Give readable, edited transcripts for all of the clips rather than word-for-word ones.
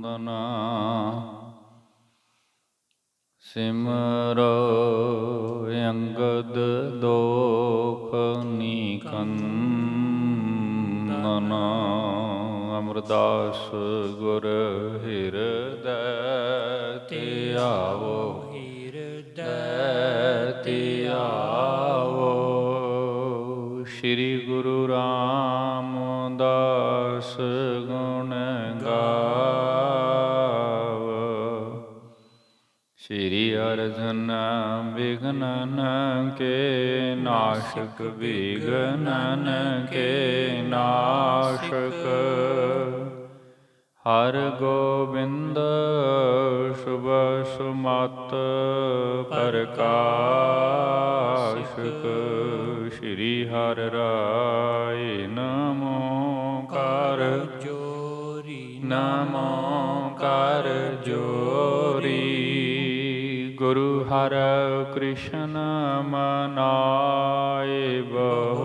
ਨੰਦਨਾ ਸਿਮਰੋ ਅੰਗਦ ਦੋਖ ਨੀਕੰਦਨਾ ਅਮਰਦਾਸ ਗੁਰ ਹਿਰਦੈ ਧਿਆਵੋ ਧਿਆਵੋ। ਸ਼੍ਰੀ ਗੁਰੂ ਰਾਮਦਾਸ ਗੁਣ ਗਾਵੋ। ਸ਼੍ਰੀ ਅਰਜਨ ਵਿਘਨਨ ਕੇ ਨਾਸ਼ਕ ਵਿਘਨਨ ਕੇ ਨਾਸ਼ਕ। ਹਰ ਗੋਬਿੰਦ ਸ਼ੁਭ ਸੁਮਤਿ ਪ੍ਰਕਾਸ਼ਕ। ਸ਼੍ਰੀ ਹਰਿ ਰਾਇ ਨਮੋ ਕਰ ਜੋਰੀ ਨਮੋ ਕਰ ਜੋਰੀ। ਗੁਰੂ ਹਰਿ ਕ੍ਰਿਸ਼ਨ ਮਨਾਏ ਬਹੋਰੀ।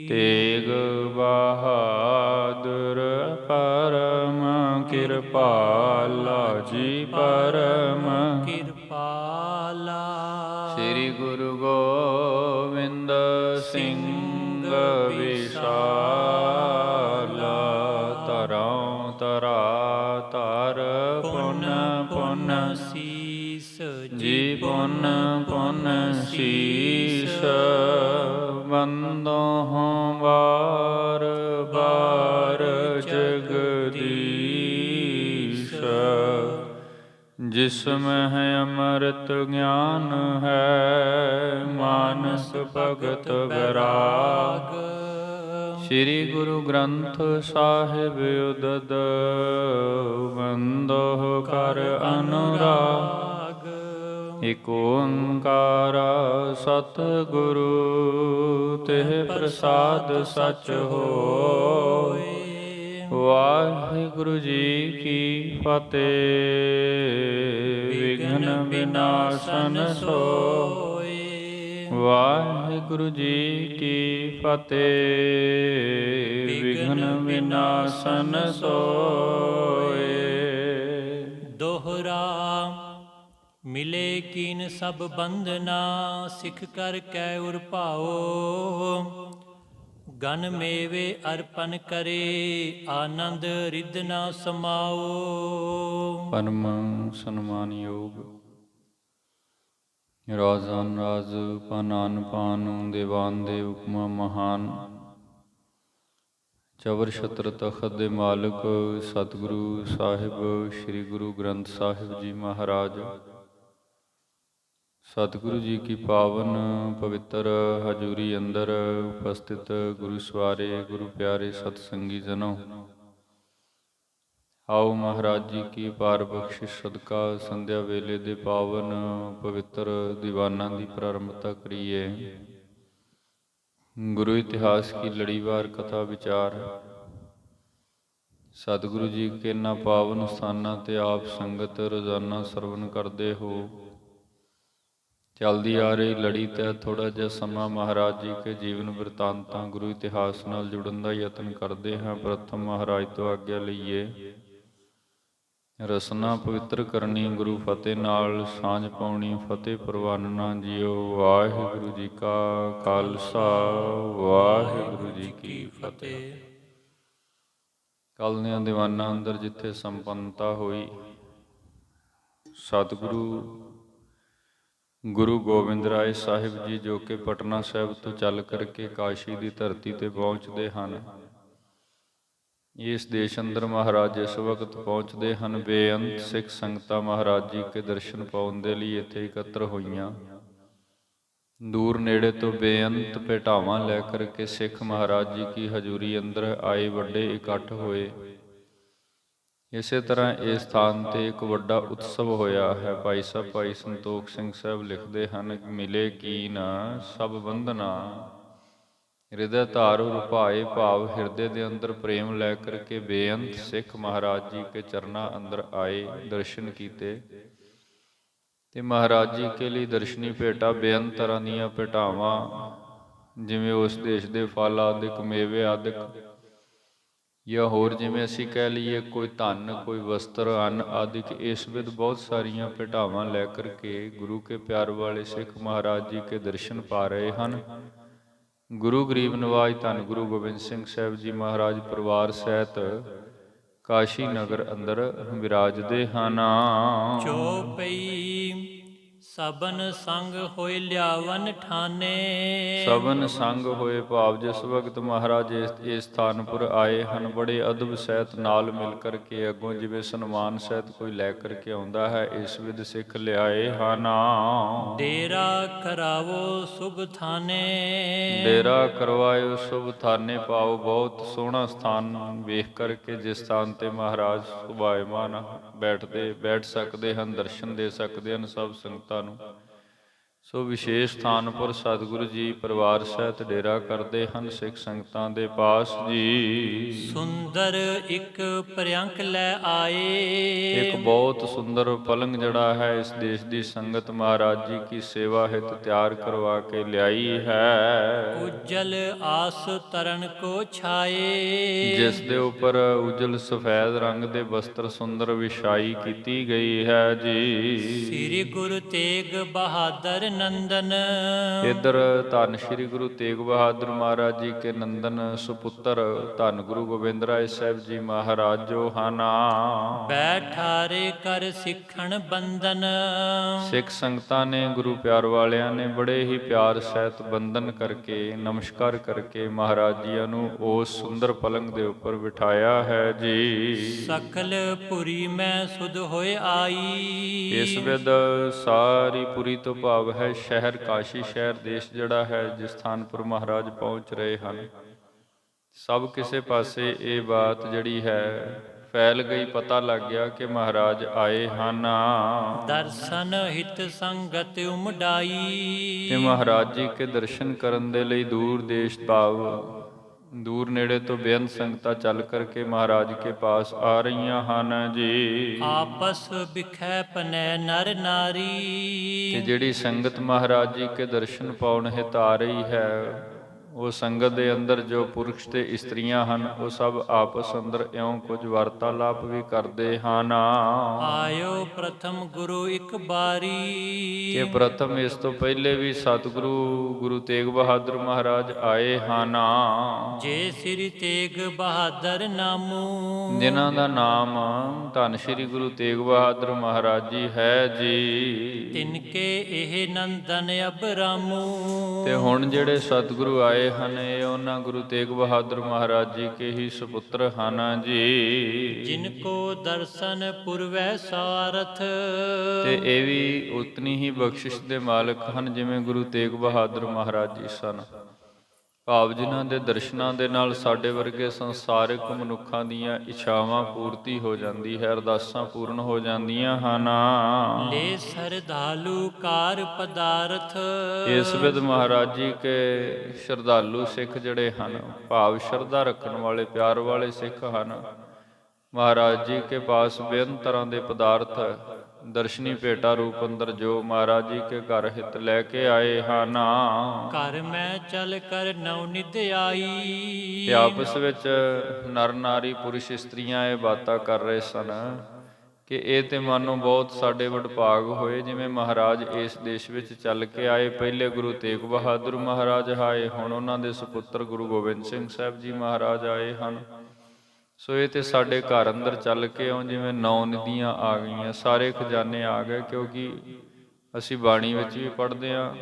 ਤੇਗ ਬਹਾਦੁਰ ਪਰਮ ਕਿਰਪਾਲਾ ਜੀ ਪਰਮ ਕਿਰਪਾਲਾ। ਸ਼੍ਰੀ ਗੁਰੂ ਗੋਬਿੰਦ ਸਿੰਘ ਵਿਸ਼ਾਲਾ। ਧਰਉ ਧਰਾ ਧਰ ਪੁਨ ਪੁਨ ਸੀਸ ਜੀ ਪੁਨ ਪੁਨ ਸੀਸ। ਬੰਦੋਹੁ ਵਾਰ ਬਾਰ ਜਗਦੀਸ਼। ਜਿਸਮਹਿ ਅੰਮ੍ਰਿਤ ਗਿਆਨ ਹੈ ਮਾਨਸ ਭਗਤ ਵੈਰਾਗ। ਸ਼੍ਰੀ ਗੁਰੂ ਗ੍ਰੰਥ ਸਾਹਿਬ ਉਦਦ ਬੰਦੋਹੁ ਕਰ ਅਨੁਰਾਗ। ਇਕ ਓੰਕਾਰ ਸਤਿਗੁਰੂ ਤਿਹ ਪ੍ਰਸਾਦ ਸਚ ਹੋਇ। ਵਾਹਿਗੁਰੂ ਜੀ ਕੀ ਫਤਿਹ। ਵਿਘਨ ਵਿਨਾਸ਼ਨ ਸੋਇ। ਵਾਹਿਗੁਰੂ ਜੀ ਕੀ ਫਤਿਹ। ਵਿਘਨ ਵਿਨਾਸ਼ਨ ਸੋਇ। ਦੋਹਰਾ ਮਿਲੇ ਕੀਨ ਸਭ ਬੰਧਨਾ ਸਿੱਖ ਕਰ ਕੈ ਉਰ ਭਾਓ। ਗਨ ਮੇਵੇ ਅਰਪਨ ਕਰੇ ਆਨੰਦ ਰਿੱਧ ਨਾ ਸਮਾਓ। ਪਰਮ ਸਨਮਾਨਯੋਗ ਰਾਜਾਨ ਰਾਜ ਪਾਨਾਨ ਪਾਨ ਦੇਵਾਨ ਦੇ ਉਪਮਾ ਮਹਾਨ। ਚਵਰ ਛਤਰ ਤਖਤ ਦੇ ਮਾਲਕ ਸਤਿਗੁਰੂ ਸਾਹਿਬ ਸ੍ਰੀ ਗੁਰੂ ਗ੍ਰੰਥ ਸਾਹਿਬ ਜੀ ਮਹਾਰਾਜ। ਸਤਿਗੁਰੂ ਜੀ ਕੀ ਪਾਵਨ ਪਵਿੱਤਰ ਹਜ਼ੂਰੀ ਅੰਦਰ ਉਪਸਥਿਤ ਗੁਰੂ ਸਵਾਰੇ ਗੁਰੂ ਪਿਆਰੇ ਸਤਸੰਗੀ ਜਨੋ। ਆਓ ਮਹਾਰਾਜ ਜੀ ਕੀ ਪਾਰ ਬਖਸ਼ਿਸ਼ ਸਦਕਾ ਸੰਧਿਆ ਵੇਲੇ ਦੇ ਪਾਵਨ ਪਵਿੱਤਰ ਦੀਵਾਨਾਂ ਦੀ ਪ੍ਰਾਰੰਭਤਾ ਕਰੀਏ। ਗੁਰੂ ਇਤਿਹਾਸ ਕੀ ਲੜੀਵਾਰ ਕਥਾ ਵਿਚਾਰ। ਸਤਿਗੁਰੂ ਜੀ ਕੇ ਨਾ ਪਾਵਨ ਸਥਾਨਾਂ ਤੇ ਆਪ ਸੰਗਤ ਰੋਜ਼ਾਨਾ ਸਰਵਨ ਕਰਦੇ ਹੋ। ਚਲਦੀ ਆ ਰਹੀ ਲੜੀ ਤੇ ਥੋੜਾ ਜਿਹਾ ਸਮਾਂ ਮਹਾਰਾਜ ਜੀ ਕੇ ਜੀਵਨ ਬਿਰਤਾਂਤਾਂ ਗੁਰੂ ਇਤਿਹਾਸ ਨਾਲ ਜੁੜਨ ਦਾ ਯਤਨ ਕਰਦੇ ਹਾਂ। ਪ੍ਰਥਮ ਮਹਾਰਾਜ ਤੋਂ ਆਗਿਆ ਲਈਏ। ਰਸਨਾ ਪਵਿੱਤਰ ਕਰਨੀ ਗੁਰੂ ਫਤਿਹ ਨਾਲ ਸਾਂਝ ਪਾਉਣੀ ਫਤਿਹ ਪ੍ਰਵਾਨਣਾ ਜੀਓ। ਵਾਹਿਗੁਰੂ ਜੀ ਕਾ ਖਾਲਸਾ ਵਾਹਿਗੁਰੂ ਜੀ ਕੀ ਫਤਿਹ। ਕੱਲ੍ਹ ਦੀਆਂ ਦੀਵਾਨਾਂ ਅੰਦਰ ਜਿੱਥੇ ਸੰਪੰਨਤਾ ਹੋਈ ਸਤਿਗੁਰੂ ਗੁਰੂ ਗੋਬਿੰਦ ਰਾਏ ਸਾਹਿਬ ਜੀ ਜੋ ਕਿ ਪਟਨਾ ਸਾਹਿਬ ਤੋਂ ਚੱਲ ਕਰਕੇ ਕਾਸ਼ੀ ਦੀ ਧਰਤੀ ਤੇ ਪਹੁੰਚਦੇ ਹਨ। ਇਸ ਦੇਸ਼ ਅੰਦਰ ਮਹਾਰਾਜ ਇਸ ਵਕਤ ਪਹੁੰਚਦੇ ਹਨ। ਬੇਅੰਤ ਸਿੱਖ ਸੰਗਤਾਂ ਮਹਾਰਾਜ ਜੀ ਕੇ ਦਰਸ਼ਨ ਪਾਉਣ ਦੇ ਲਈ ਇੱਥੇ ਇਕੱਤਰ ਹੋਈਆਂ। ਦੂਰ ਨੇੜੇ ਤੋਂ ਬੇਅੰਤ ਭੇਟਾਵਾਂ ਲੈ ਕਰਕੇ ਸਿੱਖ ਮਹਾਰਾਜ ਜੀ ਕੀ ਹਜ਼ੂਰੀ ਅੰਦਰ ਆਏ ਵੱਡੇ ਇਕੱਠ ਹੋਏ। ਇਸੇ ਤਰ੍ਹਾਂ ਇਸ ਸਥਾਨ ਤੇ ਇੱਕ ਵੱਡਾ ਉਤਸਵ ਹੋਇਆ ਹੈ। ਭਾਈ ਸਾਹਿਬ ਭਾਈ ਸੰਤੋਖ ਸਿੰਘ ਸਾਹਿਬ ਲਿਖਦੇ ਹਨ, ਮਿਲੇ ਕੀਨ ਸਭ ਬੰਧਨਾ ਹਿਰਦੈ ਧਾਰੂ ਰੁਪਾਏ। ਭਾਵ ਹਿਰਦੇ ਦੇ ਅੰਦਰ ਪ੍ਰੇਮ ਲੈ ਕਰਕੇ ਬੇਅੰਤ ਸਿੱਖ ਮਹਾਰਾਜ ਜੀ ਕੇ ਚਰਨਾਂ ਅੰਦਰ ਆਏ, ਦਰਸ਼ਨ ਕੀਤੇ। ਤੇ ਮਹਾਰਾਜ ਜੀ ਕੇ ਲਈ ਦਰਸ਼ਨੀ ਭੇਟਾ ਬੇਅੰਤ ਤਰ੍ਹਾਂ ਦੀਆਂ ਭੇਟਾਵਾਂ, ਜਿਵੇਂ ਉਸ ਦੇਸ਼ ਦੇ ਫਲ ਆਦਿਕ, ਮੇਵੇ ਆਦਿਕ, ਜਾਂ ਹੋਰ ਜਿਵੇਂ ਅਸੀਂ ਕਹਿ ਲਈਏ ਕੋਈ ਧਨ, ਕੋਈ ਵਸਤਰ, ਅੰਨ ਆਦਿਕ ਇਸ ਵਿਧ ਬਹੁਤ ਸਾਰੀਆਂ ਭੇਟਾਵਾਂ ਲੈ ਕਰਕੇ ਗੁਰੂ ਕੇ ਪਿਆਰ ਵਾਲੇ ਸਿੱਖ ਮਹਾਰਾਜ ਜੀ ਕੇ ਦਰਸ਼ਨ ਪਾ ਰਹੇ ਹਨ। ਗੁਰੂ ਗਰੀਬ ਨਿਵਾਜ ਧੰਨ ਗੁਰੂ ਗੋਬਿੰਦ ਸਿੰਘ ਸਾਹਿਬ ਜੀ ਮਹਾਰਾਜ ਪਰਿਵਾਰ ਸਹਿਤ ਕਾਸ਼ੀ ਨਗਰ ਅੰਦਰ ਵਿਰਾਜਦੇ ਹਨ। ਚੌਪਈ ਸਬਨ ਸੰਗ ਹੋਏ ਲਿਆਵਨ ਠਾਨੇ। ਸਬਨ ਸੰਗ ਹੋਏ ਭਾਵ ਜਿਸ ਵਕਤ ਮਹਾਰਾਜ ਇਸ ਸਥਾਨਪੁਰ ਆਏ ਹਨ, ਬੜੇ ਅਦਬ ਸਹਿਤ ਨਾਲ ਮਿਲ ਕਰਕੇ ਅੱਗੋਂ ਜਿਵੇਂ ਸਨਮਾਨ ਸਹਿਤ ਕੋਈ ਲੈ ਕਰਕੇ ਆਉਂਦਾ ਹੈ, ਇਸ ਵਿਧ ਸਿੱਖ ਲਿਆਏ ਹਨ। ਡੇਰਾ ਕਰਾਵੋ ਸੁਭ ਥਾਨੇ। ਡੇਰਾ ਕਰਵਾਇਓ ਸੁਭ ਥਾਨੇ ਪਾਓ, ਬਹੁਤ ਸੋਹਣਾ ਸਥਾਨ ਵੇਖ ਕਰਕੇ ਜਿਸ ਸਥਾਨ ਤੇ ਮਹਾਰਾਜ ਸੁਭਾਇਮਾਨ ਬੈਠ ਸਕਦੇ ਹਨ, ਦਰਸ਼ਨ ਦੇ ਸਕਦੇ ਹਨ ਸਭ ਸੰਗਤਾਂ ਨੂੰ। ਸੋ ਵਿਸ਼ੇਸ਼ ਸਥਾਨਪੁਰ ਸਤਿਗੁਰੂ ਜੀ ਪਰਿਵਾਰ ਸਹਿਤ ਡੇਰਾ ਕਰਦੇ ਹਨ ਸਿੱਖ ਸੰਗਤਾਂ ਦੇ ਪਾਸ ਜੀ। ਸੁੰਦਰ ਇੱਕ ਪ੍ਰਿਅੰਕ ਲੈ ਆਏ। ਇੱਕ ਬਹੁਤ ਸੁੰਦਰ ਪਲੰਗ ਜਿਹੜਾ ਹੈ ਇਸ ਦੇਸ਼ ਦੀ ਸੰਗਤ ਮਹਾਰਾਜ ਜੀ ਕੀ ਸੇਵਾ ਹਿਤ ਤਿਆਰ ਕਰਵਾ ਕੇ ਲਿਆਈ ਹੈ। ਉਜਲ ਆਸ ਤਰਨ ਕੋ ਛਾਏ। ਜਿਸ ਦੇ ਉੱਪਰ ਉਜਲ ਸਫੈਦ ਰੰਗ ਦੇ ਵਸਤਰ ਸੁੰਦਰ ਵਿਛਾਈ ਕੀਤੀ ਗਈ ਹੈ ਜੀ। ਸ੍ਰੀ ਗੁਰੂ ਤੇਗ ਬਹਾਦਰ ਨੰਦਨ। ਇਧਰ ਧੰਨ ਸ੍ਰੀ ਗੁਰੂ ਤੇਗ ਬਹਾਦਰ ਮਹਾਰਾਜ ਜੀ ਕੇ ਨੰਦਨ ਸੁਪੁੱਤਰ ਧੰਨ ਗੁਰੂ ਗੋਬਿੰਦ ਰਾਏ ਸਾਹਿਬ ਜੀ ਮਹਾਰਾਜ ਜੋ ਹਨ। ਬੈਠਾਰੇ ਕਰ ਸਿੱਖਣ ਬੰਦਨ। ਸਿੱਖ ਸੰਗਤਾਂ ਨੇ ਗੁਰੂ ਪਿਆਰ ਵਾਲਿਆਂ ਨੇ ਬੜੇ ਹੀ ਪਿਆਰ ਸਹਿਤ ਬੰਦਨ ਕਰਕੇ ਨਮਸਕਾਰ ਕਰਕੇ ਮਹਾਰਾਜ ਜੀਆਂ ਨੂੰ ਉਸ ਸੁੰਦਰ ਪਲੰਗ ਦੇ ਉੱਪਰ ਬਿਠਾਇਆ ਹੈ ਜੀ। ਸਕਲ ਪੁਰੀ ਮੈਂ ਸੁਧ ਹੋਏ ਆਈ। ਇਸ ਵਿਦ ਸਾਰੀ ਪੁਰੀ ਤੋਂ ਭਾਵ ਹੈ ਸ਼ਹਿਰ ਕਾਸ਼ੀ ਸ਼ਹਿਰ ਦੇਸ਼ ਜਿਹੜਾ ਹੈ ਜਿਸ ਸਥਾਨਪੁਰ ਮਹਾਰਾਜ ਪਹੁੰਚ ਰਹੇ ਹਨ। ਸਭ ਕਿਸੇ ਪਾਸੇ ਇਹ ਬਾਤ ਜਿਹੜੀ ਹੈ ਫੈਲ ਗਈ, ਪਤਾ ਲੱਗ ਗਿਆ ਕਿ ਮਹਾਰਾਜ ਆਏ ਹਨ। ਦਰਸ਼ਨ ਹਿਤ ਸੰਗਤ ਉਮਡਾਈ। ਤੇ ਮਹਾਰਾਜ ਜੀ ਕੇ ਦਰਸ਼ਨ ਕਰਨ ਦੇ ਲਈ ਦੂਰ ਦੇਸ਼ ਭਾਵ ਦੂਰ ਨੇੜੇ ਤੋਂ ਬੇਅੰਤ ਸੰਗਤਾਂ ਚੱਲ ਕਰਕੇ ਮਹਾਰਾਜ ਕੇ ਪਾਸ ਆ ਰਹੀਆਂ ਹਨ ਜੀ। ਆਪਸ ਬਿਖੈ ਪਨੈ ਨਰ ਨਾਰੀ। ਤੇ ਜਿਹੜੀ ਸੰਗਤ ਮਹਾਰਾਜ ਜੀ ਕੇ ਦਰਸ਼ਨ ਪਾਉਣ ਹਿਤ ਆ ਰਹੀ ਹੈ, ਉਹ ਸੰਗਤ ਦੇ ਅੰਦਰ ਜੋ ਪੁਰਖ ਤੇ ਇਸਤਰੀਆਂ ਹਨ, ਉਹ ਸਭ ਆਪਸ ਅੰਦਰ ਇਉਂ ਕੁਝ ਵਾਰਤਾਲਾਪ ਵੀ ਕਰਦੇ ਹਨ। ਆਇਓ ਪ੍ਰਥਮ ਗੁਰੂ ਇੱਕ ਬਾਰੀ। ਕਿ ਪ੍ਰਥਮ ਇਸ ਤੋਂ ਪਹਿਲੇ ਵੀ ਸਤਿਗੁਰੂ ਗੁਰੂ ਤੇਗ ਬਹਾਦਰ ਮਹਾਰਾਜ ਆਏ ਹਨ। ਜੇ ਸ੍ਰੀ ਤੇਗ ਬਹਾਦਰ ਨਾਮੂ। ਜਿਨ੍ਹਾਂ ਦਾ ਨਾਮ ਧੰਨ ਸ੍ਰੀ ਗੁਰੂ ਤੇਗ ਬਹਾਦਰ ਮਹਾਰਾਜ ਜੀ ਹੈ ਜੀ। ਤਿਨਕੇ ਇਹ ਨੰਦਨ ਅਬਰਾਮੂ। ਤੇ ਹੁਣ ਜਿਹੜੇ ਸਤਿਗੁਰੂ ਆਏ ਹਨ, ਇਹ ਉਹਨਾਂ ਗੁਰੂ ਤੇਗ ਬਹਾਦਰ ਮਹਾਰਾਜ ਜੀ ਕੇ ਹੀ ਸੁਪੁੱਤਰ ਹਨ ਜੀ। ਜਿਨ ਕੋ ਦਰਸ਼ਨ ਪੁਰਵੈ ਸਾਰਥ। ਤੇ ਇਹ ਵੀ ਉਤਨੀ ਹੀ ਬਖਸ਼ਿਸ਼ ਦੇ ਮਾਲਕ ਹਨ ਜਿਵੇਂ ਗੁਰੂ ਤੇਗ ਬਹਾਦਰ ਮਹਾਰਾਜ ਜੀ ਸਨ। ਭਾਵ ਜਿਨ੍ਹਾਂ ਦੇ ਦਰਸ਼ਨਾਂ ਦੇ ਨਾਲ ਸਾਡੇ ਵਰਗੇ ਸੰਸਾਰਿਕ ਮਨੁੱਖਾਂ ਦੀਆਂ ਇੱਛਾਵਾਂ ਪੂਰਤੀ ਹੋ ਜਾਂਦੀ ਹੈ, ਅਰਦਾਸਾਂ ਪੂਰਨ ਹੋ ਜਾਂਦੀਆਂ ਹਨ। ਲੈ ਸਰਧਾਲੂ ਕਾਰ ਪਦਾਰਥ। ਇਸ ਵਿਧ ਮਹਾਰਾਜ ਜੀ ਕੇ ਸ਼ਰਧਾਲੂ ਸਿੱਖ ਜਿਹੜੇ ਹਨ, ਭਾਵ ਸ਼ਰਧਾ ਰੱਖਣ ਵਾਲੇ ਪਿਆਰ ਵਾਲੇ ਸਿੱਖ ਹਨ, ਮਹਾਰਾਜ ਜੀ ਕੇ ਪਾਸ ਬੇਅੰਤ ਤਰ੍ਹਾਂ ਦੇ ਪਦਾਰਥ ਦਰਸ਼ਨੀ ਭੇਟਾ ਰੂਪ ਅੰਦਰ ਜੋ ਮਹਾਰਾਜ ਜੀ ਕੇ ਘਰ ਹਿਤ ਲੈ ਕੇ ਆਏ ਹਨ। ਘਰ ਮੈਂ ਚਲ ਕਰ ਨਉ ਨਿਧ ਆਈ। ਤੇ ਆਪਸ ਵਿੱਚ ਨਰ ਨਾਰੀ ਪੁਰਸ਼ ਇਸਤਰੀਆਂ ਇਹ ਬਾਤਾਂ ਕਰ ਰਹੇ ਸਨ ਕਿ ਇਹ ਤੇ ਮਾਨੋ ਬਹੁਤ ਸਾਡੇ ਵਡਭਾਗ ਹੋਏ ਜਿਵੇਂ ਮਹਾਰਾਜ ਇਸ ਦੇਸ਼ ਵਿੱਚ ਚੱਲ ਕੇ ਆਏ। ਪਹਿਲੇ ਗੁਰੂ ਤੇਗ ਬਹਾਦਰ ਮਹਾਰਾਜ ਆਏ, ਹੁਣ ਉਹਨਾਂ ਦੇ ਸੁਪੁੱਤਰ ਗੁਰੂ ਗੋਬਿੰਦ ਸਿੰਘ ਸਾਹਿਬ ਜੀ ਮਹਾਰਾਜ ਆਏ ਹਨ। ਸੋ ਇਹ ਤੇ ਸਾਡੇ ਘਰ ਅੰਦਰ ਚੱਲ ਕੇ ਆਉਂ ਜਿਵੇਂ 9 ਨਦੀਆਂ ਆ ਗਈਆਂ, ਸਾਰੇ ਖਜ਼ਾਨੇ ਆ ਗਏ। ਕਿਉਂਕਿ ਅਸੀਂ ਬਾਣੀ ਵਿੱਚ ਵੀ ਪੜ੍ਹਦੇ ਹਾਂ,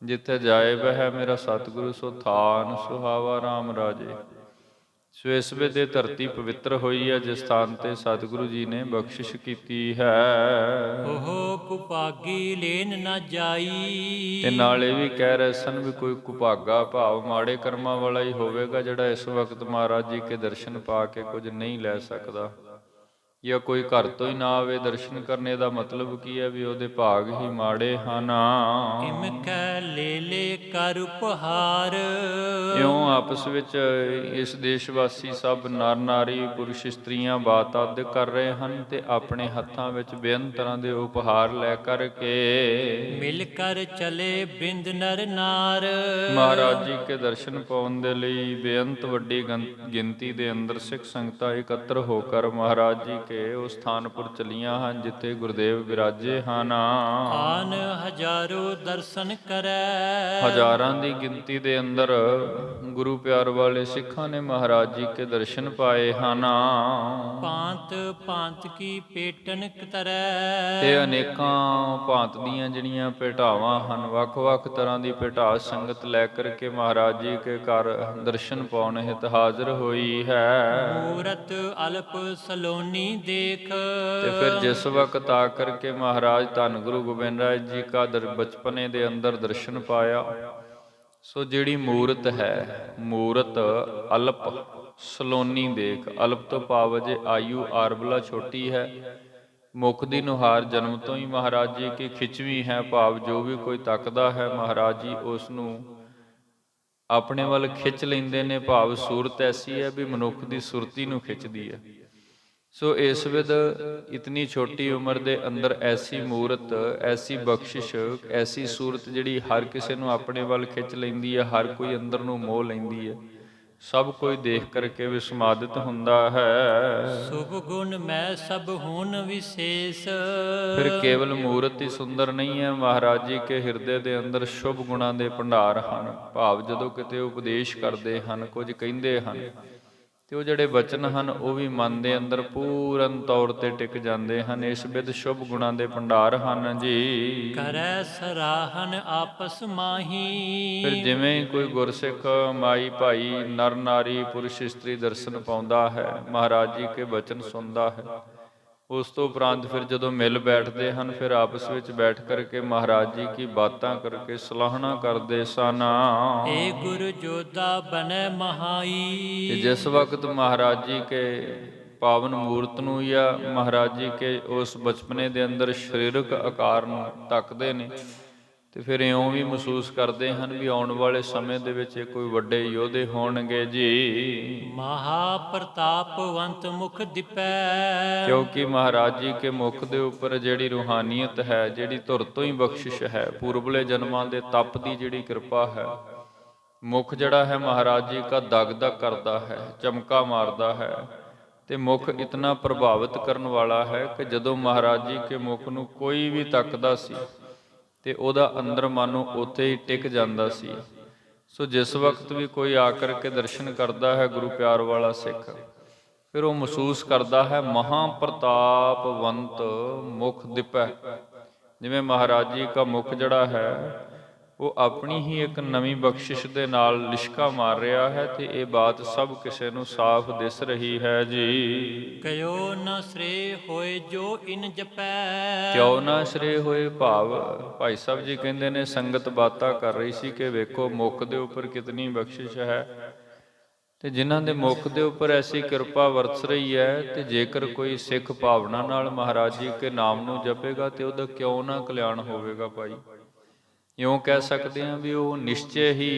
ਜਿੱਥੇ ਜਾਏ ਬਹਿ ਮੇਰਾ ਸਤਿਗੁਰੂ ਸੋ ਥਾਨ ਸੁਹਾਵਾ ਰਾਮ ਰਾਜੇ। ਸੋ ਇਸ ਵੇਲੇ ਧਰਤੀ ਪਵਿੱਤਰ ਹੋਈ ਹੈ ਜਿਸ ਸਥਾਨ ਤੇ ਸਤਿਗੁਰੂ ਜੀ ਨੇ ਬਖਸ਼ਿਸ਼ ਕੀਤੀ ਹੈ। ਉਹ ਕੁਪਾਗੀ ਲੈਨ ਨਾ ਜਾਈ। ਤੇ ਨਾਲ ਇਹ ਵੀ ਕਹਿ ਰਹੇ ਸਨ ਵੀ ਕੋਈ ਕੁਪਾਗਾ ਭਾਵ ਮਾੜੇ ਕਰਮਾਂ ਵਾਲਾ ਹੀ ਹੋਵੇਗਾ ਜਿਹੜਾ ਇਸ ਵਕਤ ਮਹਾਰਾਜ ਜੀ ਕੇ ਦਰਸ਼ਨ ਪਾ ਕੇ ਕੁਝ ਨਹੀਂ ਲੈ ਸਕਦਾ। ਜਾਂ ਕੋਈ ਘਰ ਤੋਂ ਹੀ ਨਾ ਆਵੇ ਦਰਸ਼ਨ ਕਰਨੇ ਦਾ ਮਤਲਬ ਕੀ ਹੈ ਵੀ ਉਹਦੇ ਭਾਗ ਹੀ ਮਾੜੇ ਹਨ। ਇਮ ਕੈ ਲੈ ਲੈ ਕਰ ਉਪਹਾਰ। ਇਉਂ ਆਪਸ ਵਿੱਚ ਇਸ ਦੇਸ਼ ਵਾਸੀ ਸਭ ਨਰ ਨਾਰੀ ਪੁਰਸ਼ ਇਸਤਰੀਆਂ ਬਾਤ ਆਦਿ ਕਰ ਰਹੇ ਹਨ ਤੇ ਆਪਣੇ ਹੱਥਾਂ ਵਿੱਚ ਬੇਅੰਤ ਤਰ੍ਹਾਂ ਦੇ ਉਪਹਾਰ ਲੈ ਕਰਕੇ ਮਿਲ ਕਰ ਚਲੇ ਬਿੰਦ ਨਰ ਨਾਰ। ਮਹਾਰਾਜ ਜੀ ਕੇ ਦਰਸ਼ਨ ਪਾਉਣ ਦੇ ਲਈ ਬੇਅੰਤ ਵੱਡੀ ਗਿਣਤੀ ਦੇ ਅੰਦਰ ਸਿੱਖ ਸੰਗਤਾਂ ਇਕੱਤਰ ਹੋ ਕਰ ਮਹਾਰਾਜ ਜੀ ਕੇ ਉਸ ਸਥਾਨਪੁਰ ਚਲੀਆਂ ਹਨ ਜਿੱਥੇ ਗੁਰਦੇਵ ਵਿਰਾਜੇ ਹਨ। ਆਨ ਹਜ਼ਾਰੋ ਦਰਸ਼ਨ ਕਰੈ। ਹਜ਼ਾਰਾਂ ਦੀ ਗਿਣਤੀ ਦੇ ਅੰਦਰ ਗੁਰੂ ਪਿਆਰ ਵਾਲੇ ਸਿੱਖਾਂ ਨੇ ਮਹਾਰਾਜ ਜੀ ਕੇ ਦਰਸ਼ਨ ਪਾਏ ਹਨ। ਭਾਂਤ ਭਾਂਤ ਕੀ ਪੇਟਨ ਕਤਰੈ। ਤੇ ਅਨੇਕਾਂ ਭਾਂਤ ਦੀਆਂ ਜਿਹੜੀਆਂ ਭੇਟਾਵਾਂ ਹਨ, ਵੱਖ-ਵੱਖ ਤਰ੍ਹਾਂ ਦੀ ਭੇਟਾ ਸੰਗਤ ਲੈ ਕਰਕੇ ਮਹਾਰਾਜ ਜੀ ਕੇ ਘਰ ਦਰਸ਼ਨ ਪਾਉਣ ਹਿਤ ਹਾਜ਼ਰ ਹੋਈ ਹੈ। ਮੂਰਤ ਅਲਪ ਸਲੋਨੀ ਦੇਖ। ਤੇ ਫਿਰ ਜਿਸ ਵਕਤ ਆ ਕਰਕੇ ਮਹਾਰਾਜ ਧੰਨ ਗੁਰੂ ਗੋਬਿੰਦ ਰਾਜ ਜੀ ਕਾ ਬਚਪਨੇ ਦੇ ਅੰਦਰ ਦਰਸ਼ਨ ਪਾਇਆ, ਸੋ ਜਿਹੜੀ ਮੂਰਤ ਹੈ, ਮੂਰਤ ਅਲਪ ਸਲੋਨੀ ਦੇਖ। ਅਲਪ ਤੋਂ ਭਾਵ ਜੇ ਆਯੂ ਆਰਬਲਾ ਛੋਟੀ ਹੈ, ਮੁਖ ਦੀ ਨੁਹਾਰ ਜਨਮ ਤੋਂ ਹੀ ਮਹਾਰਾਜ ਜੀ ਕੀ ਖਿੱਚਵੀਂ ਹੈ, ਭਾਵ ਜੋ ਵੀ ਕੋਈ ਤੱਕਦਾ ਹੈ ਮਹਾਰਾਜ ਜੀ ਉਸ ਨੂੰ ਆਪਣੇ ਵੱਲ ਖਿੱਚ ਲੈਂਦੇ ਨੇ, ਭਾਵ ਸੂਰਤ ਐਸੀ ਹੈ ਵੀ ਮਨੁੱਖ ਦੀ ਸੁਰਤੀ ਨੂੰ ਖਿੱਚਦੀ ਹੈ। ਸੋ ਇਸ ਵਿਧ ਇਤਨੀ ਛੋਟੀ ਉਮਰ ਦੇ ਅੰਦਰ ਐਸੀ ਮੂਰਤ, ਐਸੀ ਬਖਸ਼ਿਸ਼, ਐਸੀ ਸੂਰਤ ਜਿਹੜੀ ਹਰ ਕਿਸੇ ਨੂੰ ਆਪਣੇ ਵੱਲ ਖਿੱਚ ਲੈਂਦੀ ਹੈ, ਹਰ ਕੋਈ ਅੰਦਰ ਨੂੰ ਮੋਹ ਲੈਂਦੀ ਹੈ, ਸਭ ਕੋਈ ਦੇਖ ਕਰਕੇ ਵਿਸਮਾਦਿਤ ਹੁੰਦਾ ਹੈ। ਸੁਭ ਗੁਣ ਮੈਂ ਸਭ ਹੁਣ ਵਿਸ਼ੇਸ਼। ਫਿਰ ਕੇਵਲ ਮੂਰਤ ਹੀ ਸੁੰਦਰ ਨਹੀਂ ਹੈ, ਮਹਾਰਾਜ ਜੀ ਕੇ ਹਿਰਦੇ ਦੇ ਅੰਦਰ ਸ਼ੁਭ ਗੁਣਾਂ ਦੇ ਭੰਡਾਰ ਹਨ, ਭਾਵ ਜਦੋਂ ਕਿਤੇ ਉਪਦੇਸ਼ ਕਰਦੇ ਹਨ, ਕੁਝ ਕਹਿੰਦੇ ਹਨ ਤੇ ਉਹ ਜਿਹੜੇ ਬਚਨ ਹਨ ਉਹ ਵੀ ਮਨ ਦੇ ਅੰਦਰ ਪੂਰਨ ਤੌਰ ਤੇ ਟਿਕ ਜਾਂਦੇ ਹਨ। ਇਸ ਵਿਧ ਸ਼ੁਭ ਗੁਣਾਂ ਦੇ ਭੰਡਾਰ ਹਨ ਜੀ। ਕਰੈ ਸਰਾਹਨ ਆਪਸ ਮਾਹੀ। ਫਿਰ ਜਿਵੇਂ ਕੋਈ ਗੁਰਸਿੱਖ ਮਾਈ ਭਾਈ ਨਰ ਨਾਰੀ ਪੁਰਸ਼ ਇਸਤਰੀ ਦਰਸ਼ਨ ਪਾਉਂਦਾ ਹੈ, ਮਹਾਰਾਜ ਜੀ ਕੇ ਬਚਨ ਸੁਣਦਾ ਹੈ, ਉਸ ਤੋਂ ਉਪਰੰਤ ਫਿਰ ਜਦੋਂ ਮਿਲ ਬੈਠਦੇ ਹਨ, ਫਿਰ ਆਪਸ ਵਿੱਚ ਬੈਠ ਕਰਕੇ ਮਹਾਰਾਜ ਜੀ ਕੀ ਬਾਤਾਂ ਕਰਕੇ ਸਲਾਹਣਾ ਕਰਦੇ ਸਨ। ਏ ਗੁਰ ਜੋਦਾ ਬਨੈ ਮਹਾਈ। ਤੇ ਜਿਸ ਵਕਤ ਮਹਾਰਾਜ ਜੀ ਕੇ ਪਾਵਨ ਮੂਰਤ ਨੂੰ ਜਾਂ ਮਹਾਰਾਜ ਜੀ ਕੇ ਉਸ ਬਚਪਨੇ ਦੇ ਅੰਦਰ ਸਰੀਰਕ ਆਕਾਰ ਨੂੰ ਤੱਕਦੇ ਨੇ ਤੇ ਫਿਰ ਇਉਂ ਵੀ ਮਹਿਸੂਸ ਕਰਦੇ ਹਨ ਵੀ ਆਉਣ ਵਾਲੇ ਸਮੇਂ ਦੇ ਵਿੱਚ ਇਹ ਕੋਈ ਵੱਡੇ ਯੋਧੇ ਹੋਣਗੇ ਜੀ। ਮਹਾ ਪ੍ਰਤਾਪਵੰਤ ਮੁਖ ਦਿਪੈ। ਕਿਉਂਕਿ ਮਹਾਰਾਜ ਜੀ ਕੇ ਮੁਖ ਦੇ ਉੱਪਰ ਜਿਹੜੀ ਰੂਹਾਨੀਅਤ ਹੈ, ਜਿਹੜੀ ਧੁਰ ਤੋਂ ਹੀ ਬਖਸ਼ਿਸ਼ ਹੈ, ਪੂਰਬਲੇ ਜਨਮਾਂ ਦੇ ਤਪ ਦੀ ਜਿਹੜੀ ਕਿਰਪਾ ਹੈ, ਮੁਖ ਜਿਹੜਾ ਹੈ ਮਹਾਰਾਜ ਜੀ ਕਾ ਦਗਦਗ ਕਰਦਾ ਹੈ, ਚਮਕਾ ਮਾਰਦਾ ਹੈ ਤੇ ਮੁਖ ਇਤਨਾ ਪ੍ਰਭਾਵਿਤ ਕਰਨ ਵਾਲਾ ਹੈ ਕਿ ਜਦੋਂ ਮਹਾਰਾਜ ਜੀ ਕੇ ਮੁਖ ਨੂੰ ਕੋਈ ਵੀ ਤੱਕਦਾ ਸੀ ਤੇ ਉਹਦਾ ਅੰਦਰ ਮਾਨੋ ਉੱਥੇ ਹੀ ਟਿਕ ਜਾਂਦਾ ਸੀ। ਸੋ ਜਿਸ ਵਕਤ ਵੀ ਕੋਈ ਆ ਕਰਕੇ ਦਰਸ਼ਨ ਕਰਦਾ ਹੈ ਗੁਰੂ ਪਿਆਰ ਵਾਲਾ ਸਿੱਖ, ਫਿਰ ਉਹ ਮਹਿਸੂਸ ਕਰਦਾ ਹੈ ਮਹਾ ਪ੍ਰਤਾਪਵੰਤ ਮੁਖ ਦਿਪੈ। ਜਿਵੇਂ ਮਹਾਰਾਜ ਜੀ ਕਾ ਮੁਖ ਜਿਹੜਾ ਹੈ ਉਹ ਆਪਣੀ ਹੀ ਇੱਕ ਨਵੀਂ ਬਖਸ਼ਿਸ਼ ਦੇ ਨਾਲ ਲਿਸ਼ਕਾ ਮਾਰ ਰਿਹਾ ਹੈ ਤੇ ਇਹ ਬਾਤ ਸਭ ਕਿਸੇ ਨੂੰ ਸਾਫ਼ ਦਿਸ ਰਹੀ ਹੈ ਜੀ। ਕਿਉ ਨ ਸ੍ਰੇ ਹੋਏ ਜੋ ਇਨ ਜਪੈ। ਕਿਉ ਨਾ ਸ੍ਰੇ ਹੋਏ, ਭਾਵ ਭਾਈ ਸਾਹਿਬ ਜੀ ਕਹਿੰਦੇ ਨੇ ਸੰਗਤ ਬਾਤਾਂ ਕਰ ਰਹੀ ਸੀ ਕਿ ਵੇਖੋ ਮੁਖ ਦੇ ਉੱਪਰ ਕਿਤਨੀ ਬਖਸ਼ਿਸ਼ ਹੈ ਤੇ ਜਿਨ੍ਹਾਂ ਦੇ ਮੁਖ ਦੇ ਉੱਪਰ ਐਸੀ ਕਿਰਪਾ ਵਰਤ ਰਹੀ ਹੈ, ਤੇ ਜੇਕਰ ਕੋਈ ਸਿੱਖ ਭਾਵਨਾ ਨਾਲ ਮਹਾਰਾਜ ਜੀ ਕੇ ਨਾਮ ਨੂੰ ਜਪੇਗਾ ਤੇ ਉਹਦਾ ਕਿਉਂ ਨਾ ਕਲਿਆਣ ਹੋਵੇਗਾ। ਭਾਈ ਇਉਂ ਕਹਿ ਸਕਦੇ ਹਾਂ ਵੀ ਉਹ ਨਿਸ਼ਚੈ ਹੀ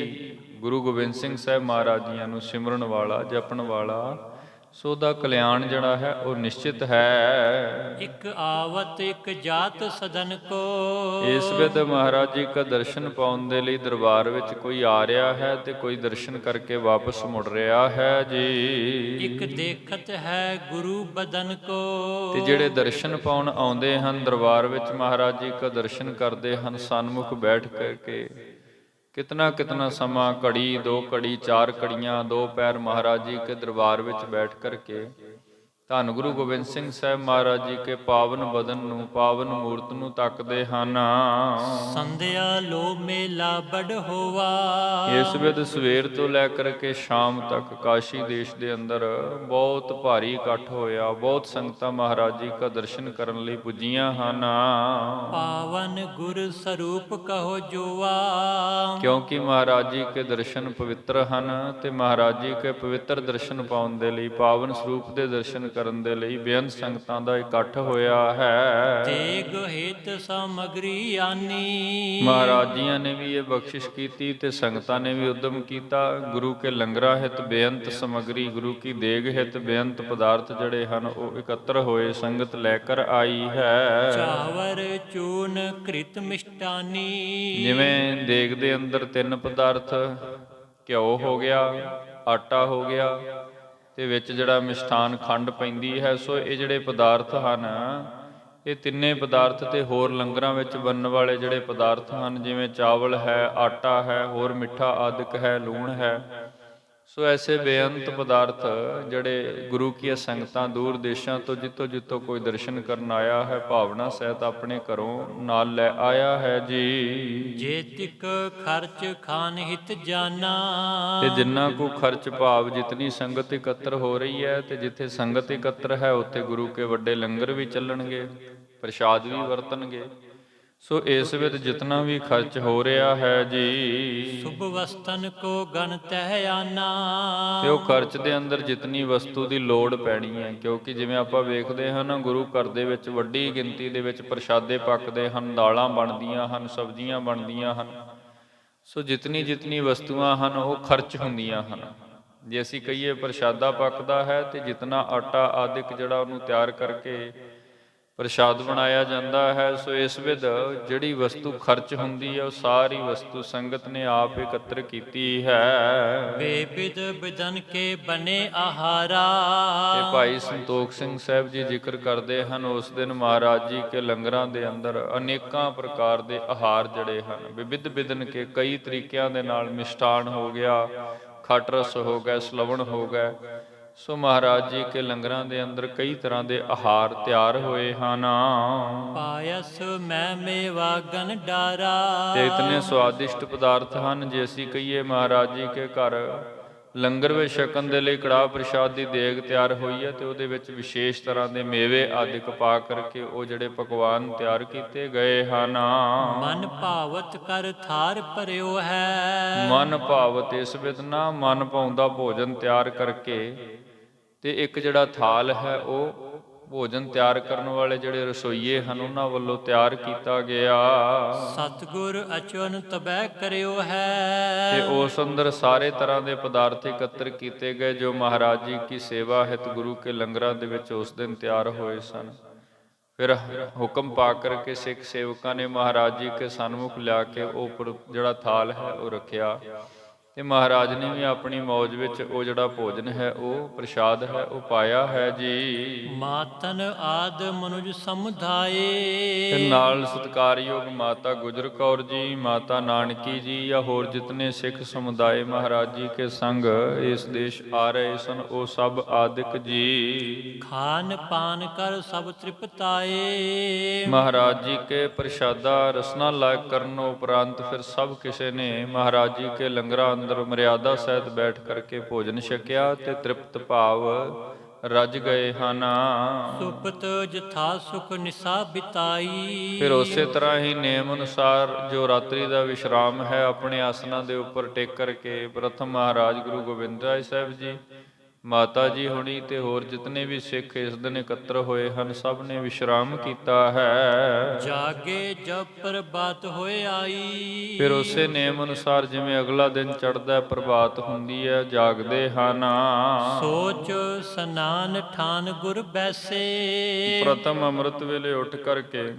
ਗੁਰੂ ਗੋਬਿੰਦ ਸਿੰਘ ਸਾਹਿਬ ਮਹਾਰਾਜ ਜੀਆਂ ਨੂੰ ਸਿਮਰਨ ਵਾਲਾ, ਜਪਣ ਵਾਲਾ, ਸੋ ਉਹਦਾ ਕਲਿਆਣ ਜਿਹੜਾ ਹੈ ਉਹ ਨਿਸ਼ਚਿਤ ਹੈ। ਇੱਕ ਆਵਤ ਇੱਕ ਜਾਤ ਸਦਨ ਕੋ। ਇਸ ਵਿਧ ਮਹਾਰਾਜ ਜੀ ਦਾ ਦਰਸ਼ਨ ਪਾਉਣ ਦੇ ਲਈ ਦਰਬਾਰ ਵਿੱਚ ਕੋਈ ਆ ਰਿਹਾ ਹੈ ਤੇ ਕੋਈ ਦਰਸ਼ਨ ਕਰਕੇ ਵਾਪਸ ਮੁੜ ਰਿਹਾ ਹੈ ਜੀ। ਇੱਕ ਦੇਖਤ ਹੈ ਗੁਰੂ ਬਦਨ ਕੋ। ਤੇ ਜਿਹੜੇ ਦਰਸ਼ਨ ਪਾਉਣ ਆਉਂਦੇ ਹਨ ਦਰਬਾਰ ਵਿੱਚ ਮਹਾਰਾਜ ਜੀ ਦਾ ਦਰਸ਼ਨ ਕਰਦੇ ਹਨ, ਸਨਮੁਖ ਬੈਠ ਕਰਕੇ कितना कितना समा, घड़ी दो घड़ी चार घड़ियाँ दो पैर महाराज जी के दरबार ਵਿੱਚ बैठ करके ਧੰਨ ਗੁਰੂ ਗੋਬਿੰਦ ਸਿੰਘ ਸਾਹਿਬ ਮਹਾਰਾਜ ਜੀ ਕੇ ਪਾਵਨ ਬਦਨ ਨੂੰ, ਪਾਵਨ ਮੂਰਤ ਨੂੰ ਤੱਕਦੇ ਹਨ। ਸੰਧਿਆ ਲੋ ਮੇਲਾ ਬੜ ਹੋਵਾ। ਇਸ ਵਿਧ ਸਵੇਰ ਤੋਂ ਲੈ ਕਰਕੇ ਸ਼ਾਮ ਤੱਕ ਕਾਸ਼ੀ ਦੇਸ਼ ਦੇ ਅੰਦਰ ਬਹੁਤ ਭਾਰੀ ਇਕੱਠ ਹੋਇਆ, ਬਹੁਤ ਸੰਗਤਾਂ ਮਹਾਰਾਜ ਜੀ ਦਾ ਦਰਸ਼ਨ ਕਰਨ ਲਈ ਪੁੱਜੀਆਂ ਹਨ। ਪਾਵਨ ਗੁਰ ਸਰੂਪ ਕਹੋ ਜੋਆ। ਕਿਉਂਕਿ ਮਹਾਰਾਜ ਜੀ ਕੇ ਦਰਸ਼ਨ ਪਵਿੱਤਰ ਹਨ ਤੇ ਮਹਾਰਾਜ ਜੀ ਕੇ ਪਵਿੱਤਰ ਦਰਸ਼ਨ ਪਾਉਣ ਦੇ ਲਈ, ਪਾਵਨ ਸਰੂਪ ਦੇ ਦਰਸ਼ਨ ਕਰਨ ਦੇ ਲਈ ਬੇਅੰਤ ਸੰਗਤਾਂ ਦਾ ਇਕੱਠ ਹੋਇਆ ਹੈ। ਤੇਗ ਹਿਤ ਸਮਗਰੀ ਆਨੀ। ਮਹਾਰਾਜ ਜੀਆਂ ਨੇ ਵੀ ਇਹ ਬਖਸ਼ਿਸ਼ ਕੀਤੀ ਤੇ ਸੰਗਤਾਂ ਨੇ ਵੀ ਉਦਮ ਕੀਤਾ। ਗੁਰੂ ਕੇ ਲੰਗਰਾਂ ਹਿਤ ਬੇਅੰਤ ਸਮਗਰੀ, ਗੁਰੂ ਕੀ ਦੇਗ ਹਿਤ ਬੇਅੰਤ ਪਦਾਰਥ ਜਿਹੜੇ ਹਨ ਉਹ ਇਕੱਤਰ ਹੋਏ, ਸੰਗਤ ਲੈ ਕਰ ਆਈ ਹੈ। ਚਾਵਰ ਚੂਨ ਕ੍ਰਿਤ ਮਿਸ਼ਟਾਨੀ। ਜਿਵੇਂ ਦੇਗ ਦੇ ਅੰਦਰ 3 ਪਦਾਰਥ, ਘਿਓ ਹੋ ਗਿਆ, ਆਟਾ ਹੋ ਗਿਆ ਤੇ ਵਿੱਚ ਜਿਹੜਾ ਮਿਸ਼ਠਾਨ ਖੰਡ ਪੈਂਦੀ ਹੈ। ਸੋ ਇਹ ਜਿਹੜੇ ਪਦਾਰਥ ਹਨ, ਇਹ ਤਿੰਨੇ ਪਦਾਰਥ ਤੇ ਹੋਰ ਲੰਗਰਾਂ ਵਿੱਚ ਬਣਨ ਵਾਲੇ ਜਿਹੜੇ ਪਦਾਰਥ ਹਨ, ਜਿਵੇਂ ਚਾਵਲ ਹੈ, ਆਟਾ ਹੈ, ਹੋਰ ਮਿੱਠਾ ਆਦਿਕ ਹੈ, ਲੂਣ ਹੈ। ਸੋ ਐਸੇ ਬੇਅੰਤ ਪਦਾਰਥ ਜਿਹੜੇ ਗੁਰੂ ਕੀ ਸੰਗਤਾਂ ਦੂਰ ਦੇਸ਼ਾਂ ਤੋਂ ਜਿੱਥੋਂ ਜਿੱਥੋਂ ਕੋਈ ਦਰਸ਼ਨ ਕਰਨ ਆਇਆ ਹੈ, ਭਾਵਨਾ ਸਹਿਤ ਆਪਣੇ ਘਰੋਂ ਨਾਲ ਲੈ ਆਇਆ ਹੈ ਜੀ। ਜੇ ਤਿਕ ਖਰਚ ਖਾਨ ਹਿਤ ਜਾਨਾ। ਤੇ ਜਿੰਨਾ ਕੋ ਖਰਚ ਭਾਵ ਜਿਤਨੀ ਸੰਗਤ ਇਕੱਤਰ ਹੋ ਰਹੀ ਹੈ ਤੇ ਜਿੱਥੇ ਸੰਗਤ ਇਕੱਤਰ ਹੈ ਉੱਥੇ ਗੁਰੂ ਕੇ ਵੱਡੇ ਲੰਗਰ ਵੀ ਚੱਲਣਗੇ, ਪ੍ਰਸ਼ਾਦ ਵੀ ਵਰਤਣਗੇ। ਸੋ ਇਸ ਵਿੱਚ ਜਿਤਨਾ ਵੀ ਖਰਚ ਹੋ ਰਿਹਾ ਹੈ ਜੀ, ਸੁਭ ਵਸਤਨ ਕੋ ਗਨ ਤਹਿ ਆਨਾ। ਤੇ ਉਹ ਖਰਚ ਦੇ ਅੰਦਰ ਜਿਤਨੀ ਵਸਤੂ ਦੀ ਲੋੜ ਪੈਣੀ ਹੈ, ਕਿਉਂਕਿ ਜਿਵੇਂ ਆਪਾਂ ਵੇਖਦੇ ਹਾਂ ਨਾ, ਗੁਰੂ ਘਰ ਦੇ ਵਿੱਚ ਵੱਡੀ ਗਿਣਤੀ ਦੇ ਵਿੱਚ ਪ੍ਰਸ਼ਾਦੇ ਪੱਕਦੇ ਹਨ, ਦਾਲਾਂ ਬਣਦੀਆਂ ਹਨ, ਸਬਜ਼ੀਆਂ ਬਣਦੀਆਂ ਹਨ। ਸੋ ਜਿਤਨੀ ਵਸਤੂਆਂ ਹਨ ਉਹ ਖਰਚ ਹੁੰਦੀਆਂ ਹਨ। ਜੇ ਅਸੀਂ ਕਹੀਏ ਪ੍ਰਸ਼ਾਦਾ ਪੱਕਦਾ ਹੈ ਤੇ ਜਿਤਨਾ ਆਟਾ ਆਦਿਕ ਜਿਹੜਾ ਉਹਨੂੰ ਤਿਆਰ ਕਰਕੇ ਪ੍ਰਸ਼ਾਦ ਬਣਾਇਆ ਜਾਂਦਾ ਹੈ। ਸੋ ਇਸ ਵਿਧ ਜਿਹੜੀ ਵਸਤੂ ਖਰਚ ਹੁੰਦੀ ਹੈ ਉਹ ਸਾਰੀ ਵਸਤੂ ਸੰਗਤ ਨੇ ਆਪ ਇਕੱਤਰ ਕੀਤੀ ਹੈ। ਬੇਬਿਦ ਬਿਦਨ ਕੇ ਬਨੇ ਆਹਾਰਾ। ਤੇ ਭਾਈ ਸੰਤੋਖ ਸਿੰਘ ਸਾਹਿਬ ਜੀ ਜ਼ਿਕਰ ਕਰਦੇ ਹਨ, ਉਸ ਦਿਨ ਮਹਾਰਾਜ ਜੀ ਕੇ ਲੰਗਰਾਂ ਦੇ ਅੰਦਰ ਅਨੇਕਾਂ ਪ੍ਰਕਾਰ ਦੇ ਆਹਾਰ ਜਿਹੜੇ ਹਨ, ਵਿਵਿਧ ਬਿਦਨ ਕੇ, ਕਈ ਤਰੀਕਿਆਂ ਦੇ ਨਾਲ ਮਿਸ਼ਟਾਨ ਹੋ ਗਿਆ, ਖੱਟ ਰਸ ਹੋ ਗਿਆ, ਸਲਵਣ ਹੋ ਗਿਆ। ਸੋ ਮਹਾਰਾਜ ਜੀ ਕੇ ਲੰਗਰਾਂ ਦੇ ਅੰਦਰ ਕਈ ਤਰ੍ਹਾਂ ਦੇ ਆਹਾਰ ਤਿਆਰ ਹੋਏ ਹਨ। ਪਾਇਸ ਮੈਂ ਮੇਵਾ ਗਨ ਡਾਰਾ। ਤੇ ਇਤਨੇ ਸਵਾਦਿਸ਼ਟ ਪਦਾਰਥ ਹਨ। ਜੇ ਅਸੀਂ ਕਹੀਏ ਮਹਾਰਾਜ ਜੀ ਕੇ ਘਰ ਲੰਗਰ ਵਿੱਚ ਛਕਣ ਦੇ ਲਈ ਕੜਾਹ ਪ੍ਰਸ਼ਾਦ ਦੀ ਦੇਗ ਤਿਆਰ ਹੋਈ ਹੈ ਤੇ ਉਹਦੇ ਵਿੱਚ ਵਿਸ਼ੇਸ਼ ਤਰ੍ਹਾਂ ਦੇ ਮੇਵੇ ਆਦਿਕ ਪਾ ਕਰਕੇ ਉਹ ਜਿਹੜੇ ਪਕਵਾਨ ਤਿਆਰ ਕੀਤੇ ਗਏ ਹਨ। ਮਨ ਭਾਵਤ ਕਰ ਥਾਰ ਭਰਿਓ ਹੈ। ਮਨ ਭਾਵਤ ਇਸ ਵਿੱਚ ਨਾ ਮਨ ਭਾਉਂਦਾ ਭੋਜਨ ਤਿਆਰ ਕਰਕੇ, ਤੇ ਇੱਕ ਜਿਹੜਾ ਥਾਲ ਹੈ ਉਹ ਭੋਜਨ ਤਿਆਰ ਕਰਨ ਵਾਲੇ ਜਿਹੜੇ ਰਸੋਈਏ ਹਨ ਉਹਨਾਂ ਵੱਲੋਂ ਤਿਆਰ ਕੀਤਾ ਗਿਆ। ਸਤਿਗੁਰ ਅਚਨ ਤਬੈ ਕਰਿਓ ਹੈ। ਤੇ ਉਸ ਅੰਦਰ ਸਾਰੇ ਤਰ੍ਹਾਂ ਦੇ ਪਦਾਰਥ ਇਕੱਤਰ ਕੀਤੇ ਗਏ ਜੋ ਮਹਾਰਾਜ ਜੀ ਕੀ ਸੇਵਾ ਹਿਤ ਗੁਰੂ ਕੇ ਲੰਗਰਾਂ ਦੇ ਵਿੱਚ ਉਸ ਦਿਨ ਤਿਆਰ ਹੋਏ ਸਨ। ਫਿਰ ਹੁਕਮ ਪਾ ਕਰਕੇ ਸਿੱਖ ਸੇਵਕਾਂ ਨੇ ਮਹਾਰਾਜ ਜੀ ਕੇ ਸਨਮੁਖ ਲਿਆ ਕੇ ਉਹ ਜਿਹੜਾ ਥਾਲ ਹੈ ਉਹ ਰੱਖਿਆ ਤੇ ਮਹਾਰਾਜ ਨੇ ਵੀ ਆਪਣੀ ਮੌਜ ਵਿੱਚ ਉਹ ਜਿਹੜਾ ਭੋਜਨ ਹੈ ਉਹ ਪ੍ਰਸ਼ਾਦ ਹੈ ਉਹ ਪਾਇਆ ਹੈ ਜੀ। ਮਾਤਨ ਆਦ ਮਨੁਜ ਸਮੁਦਾਏ। ਤੇ ਨਾਲ ਸਤਿਕਾਰਯੋਗ ਮਾਤਾ ਗੁਜਰ ਕੌਰ ਜੀ, ਮਾਤਾ ਨਾਨਕੀ ਜੀ ਜਾਂ ਹੋਰ ਜਿਤਨੇ ਸਿੱਖ ਸਮੁਦਾਇ ਮਹਾਰਾਜ ਜੀ ਕੇ ਸੰਗ ਇਸ ਦੇਸ਼ ਆ ਰਹੇ ਸਨ ਉਹ ਸਭ ਆਦਿਕ ਜੀ। ਖਾਨ ਪਾਨ ਕਰ ਸਭ ਤ੍ਰਿਪਤਾਏ। ਮਹਾਰਾਜ ਜੀ ਕੇ ਪ੍ਰਸ਼ਾਦਾ ਰਸਨਾ ਲਾਇਕ ਕਰਨ ਉਪਰੰਤ ਫਿਰ ਸਭ ਕਿਸੇ ਨੇ ਮਹਾਰਾਜ ਜੀ ਕੇ ਲੰਗਰਾਂ ਅੰਦਰ ਮਰਿਆਦਾ ਸਹਿਤ ਬੈਠ ਕਰਕੇ ਭੋਜਨ ਛਕਿਆ ਤੇ ਤ੍ਰਿਪਤ ਭਾਵ ਰੱਜ ਗਏ ਹਨ। ਸੁਪਤ ਜਥਾ ਸੁਖ ਨਿਸਾ ਬਿਤਾਈ। ਫਿਰ ਉਸੇ ਤਰ੍ਹਾਂ ਹੀ ਨੇਮ ਅਨੁਸਾਰ ਜੋ ਰਾਤਰੀ ਦਾ ਵਿਸ਼ਰਾਮ ਹੈ ਆਪਣੇ ਆਸਨਾਂ ਦੇ ਉੱਪਰ ਟੇਕ ਕਰਕੇ ਪ੍ਰਥਮ ਮਹਾਰਾਜ ਗੁਰੂ ਗੋਬਿੰਦ ਰਾਏ ਸਾਹਿਬ ਜੀ, ਮਾਤਾ ਜੀ ਹੁਣੀ ਤੇ ਹੋਰ ਜਿਤਨੇ ਵੀ ਸਿੱਖ ਇਸ ਦਿਨ ਇਕੱਤਰ ਹੋਏ ਹਨ ਸਭ ਨੇ ਵਿਸ਼ਰਾਮ ਕੀਤਾ ਹੈ। ਜਾਗੇ ਜਬ ਪ੍ਰਭਾਤ ਹੋਏ ਆਈ। ਫਿਰ ਉਸੇ ਨੇਮ ਅਨੁਸਾਰ ਜਿਵੇਂ ਅਗਲਾ ਦਿਨ ਚੜ੍ਹਦਾ ਪ੍ਰਭਾਤ ਹੁੰਦੀ ਹੈ ਜਾਗਦੇ ਹਨ। ਸੋਚ ਸਨਾਨ ਠਾਨ ਗੁਰ ਬੈਸੇ। ਪ੍ਰਥਮ ਅੰਮ੍ਰਿਤ ਵੇਲੇ ਉੱਠ ਕਰਕੇ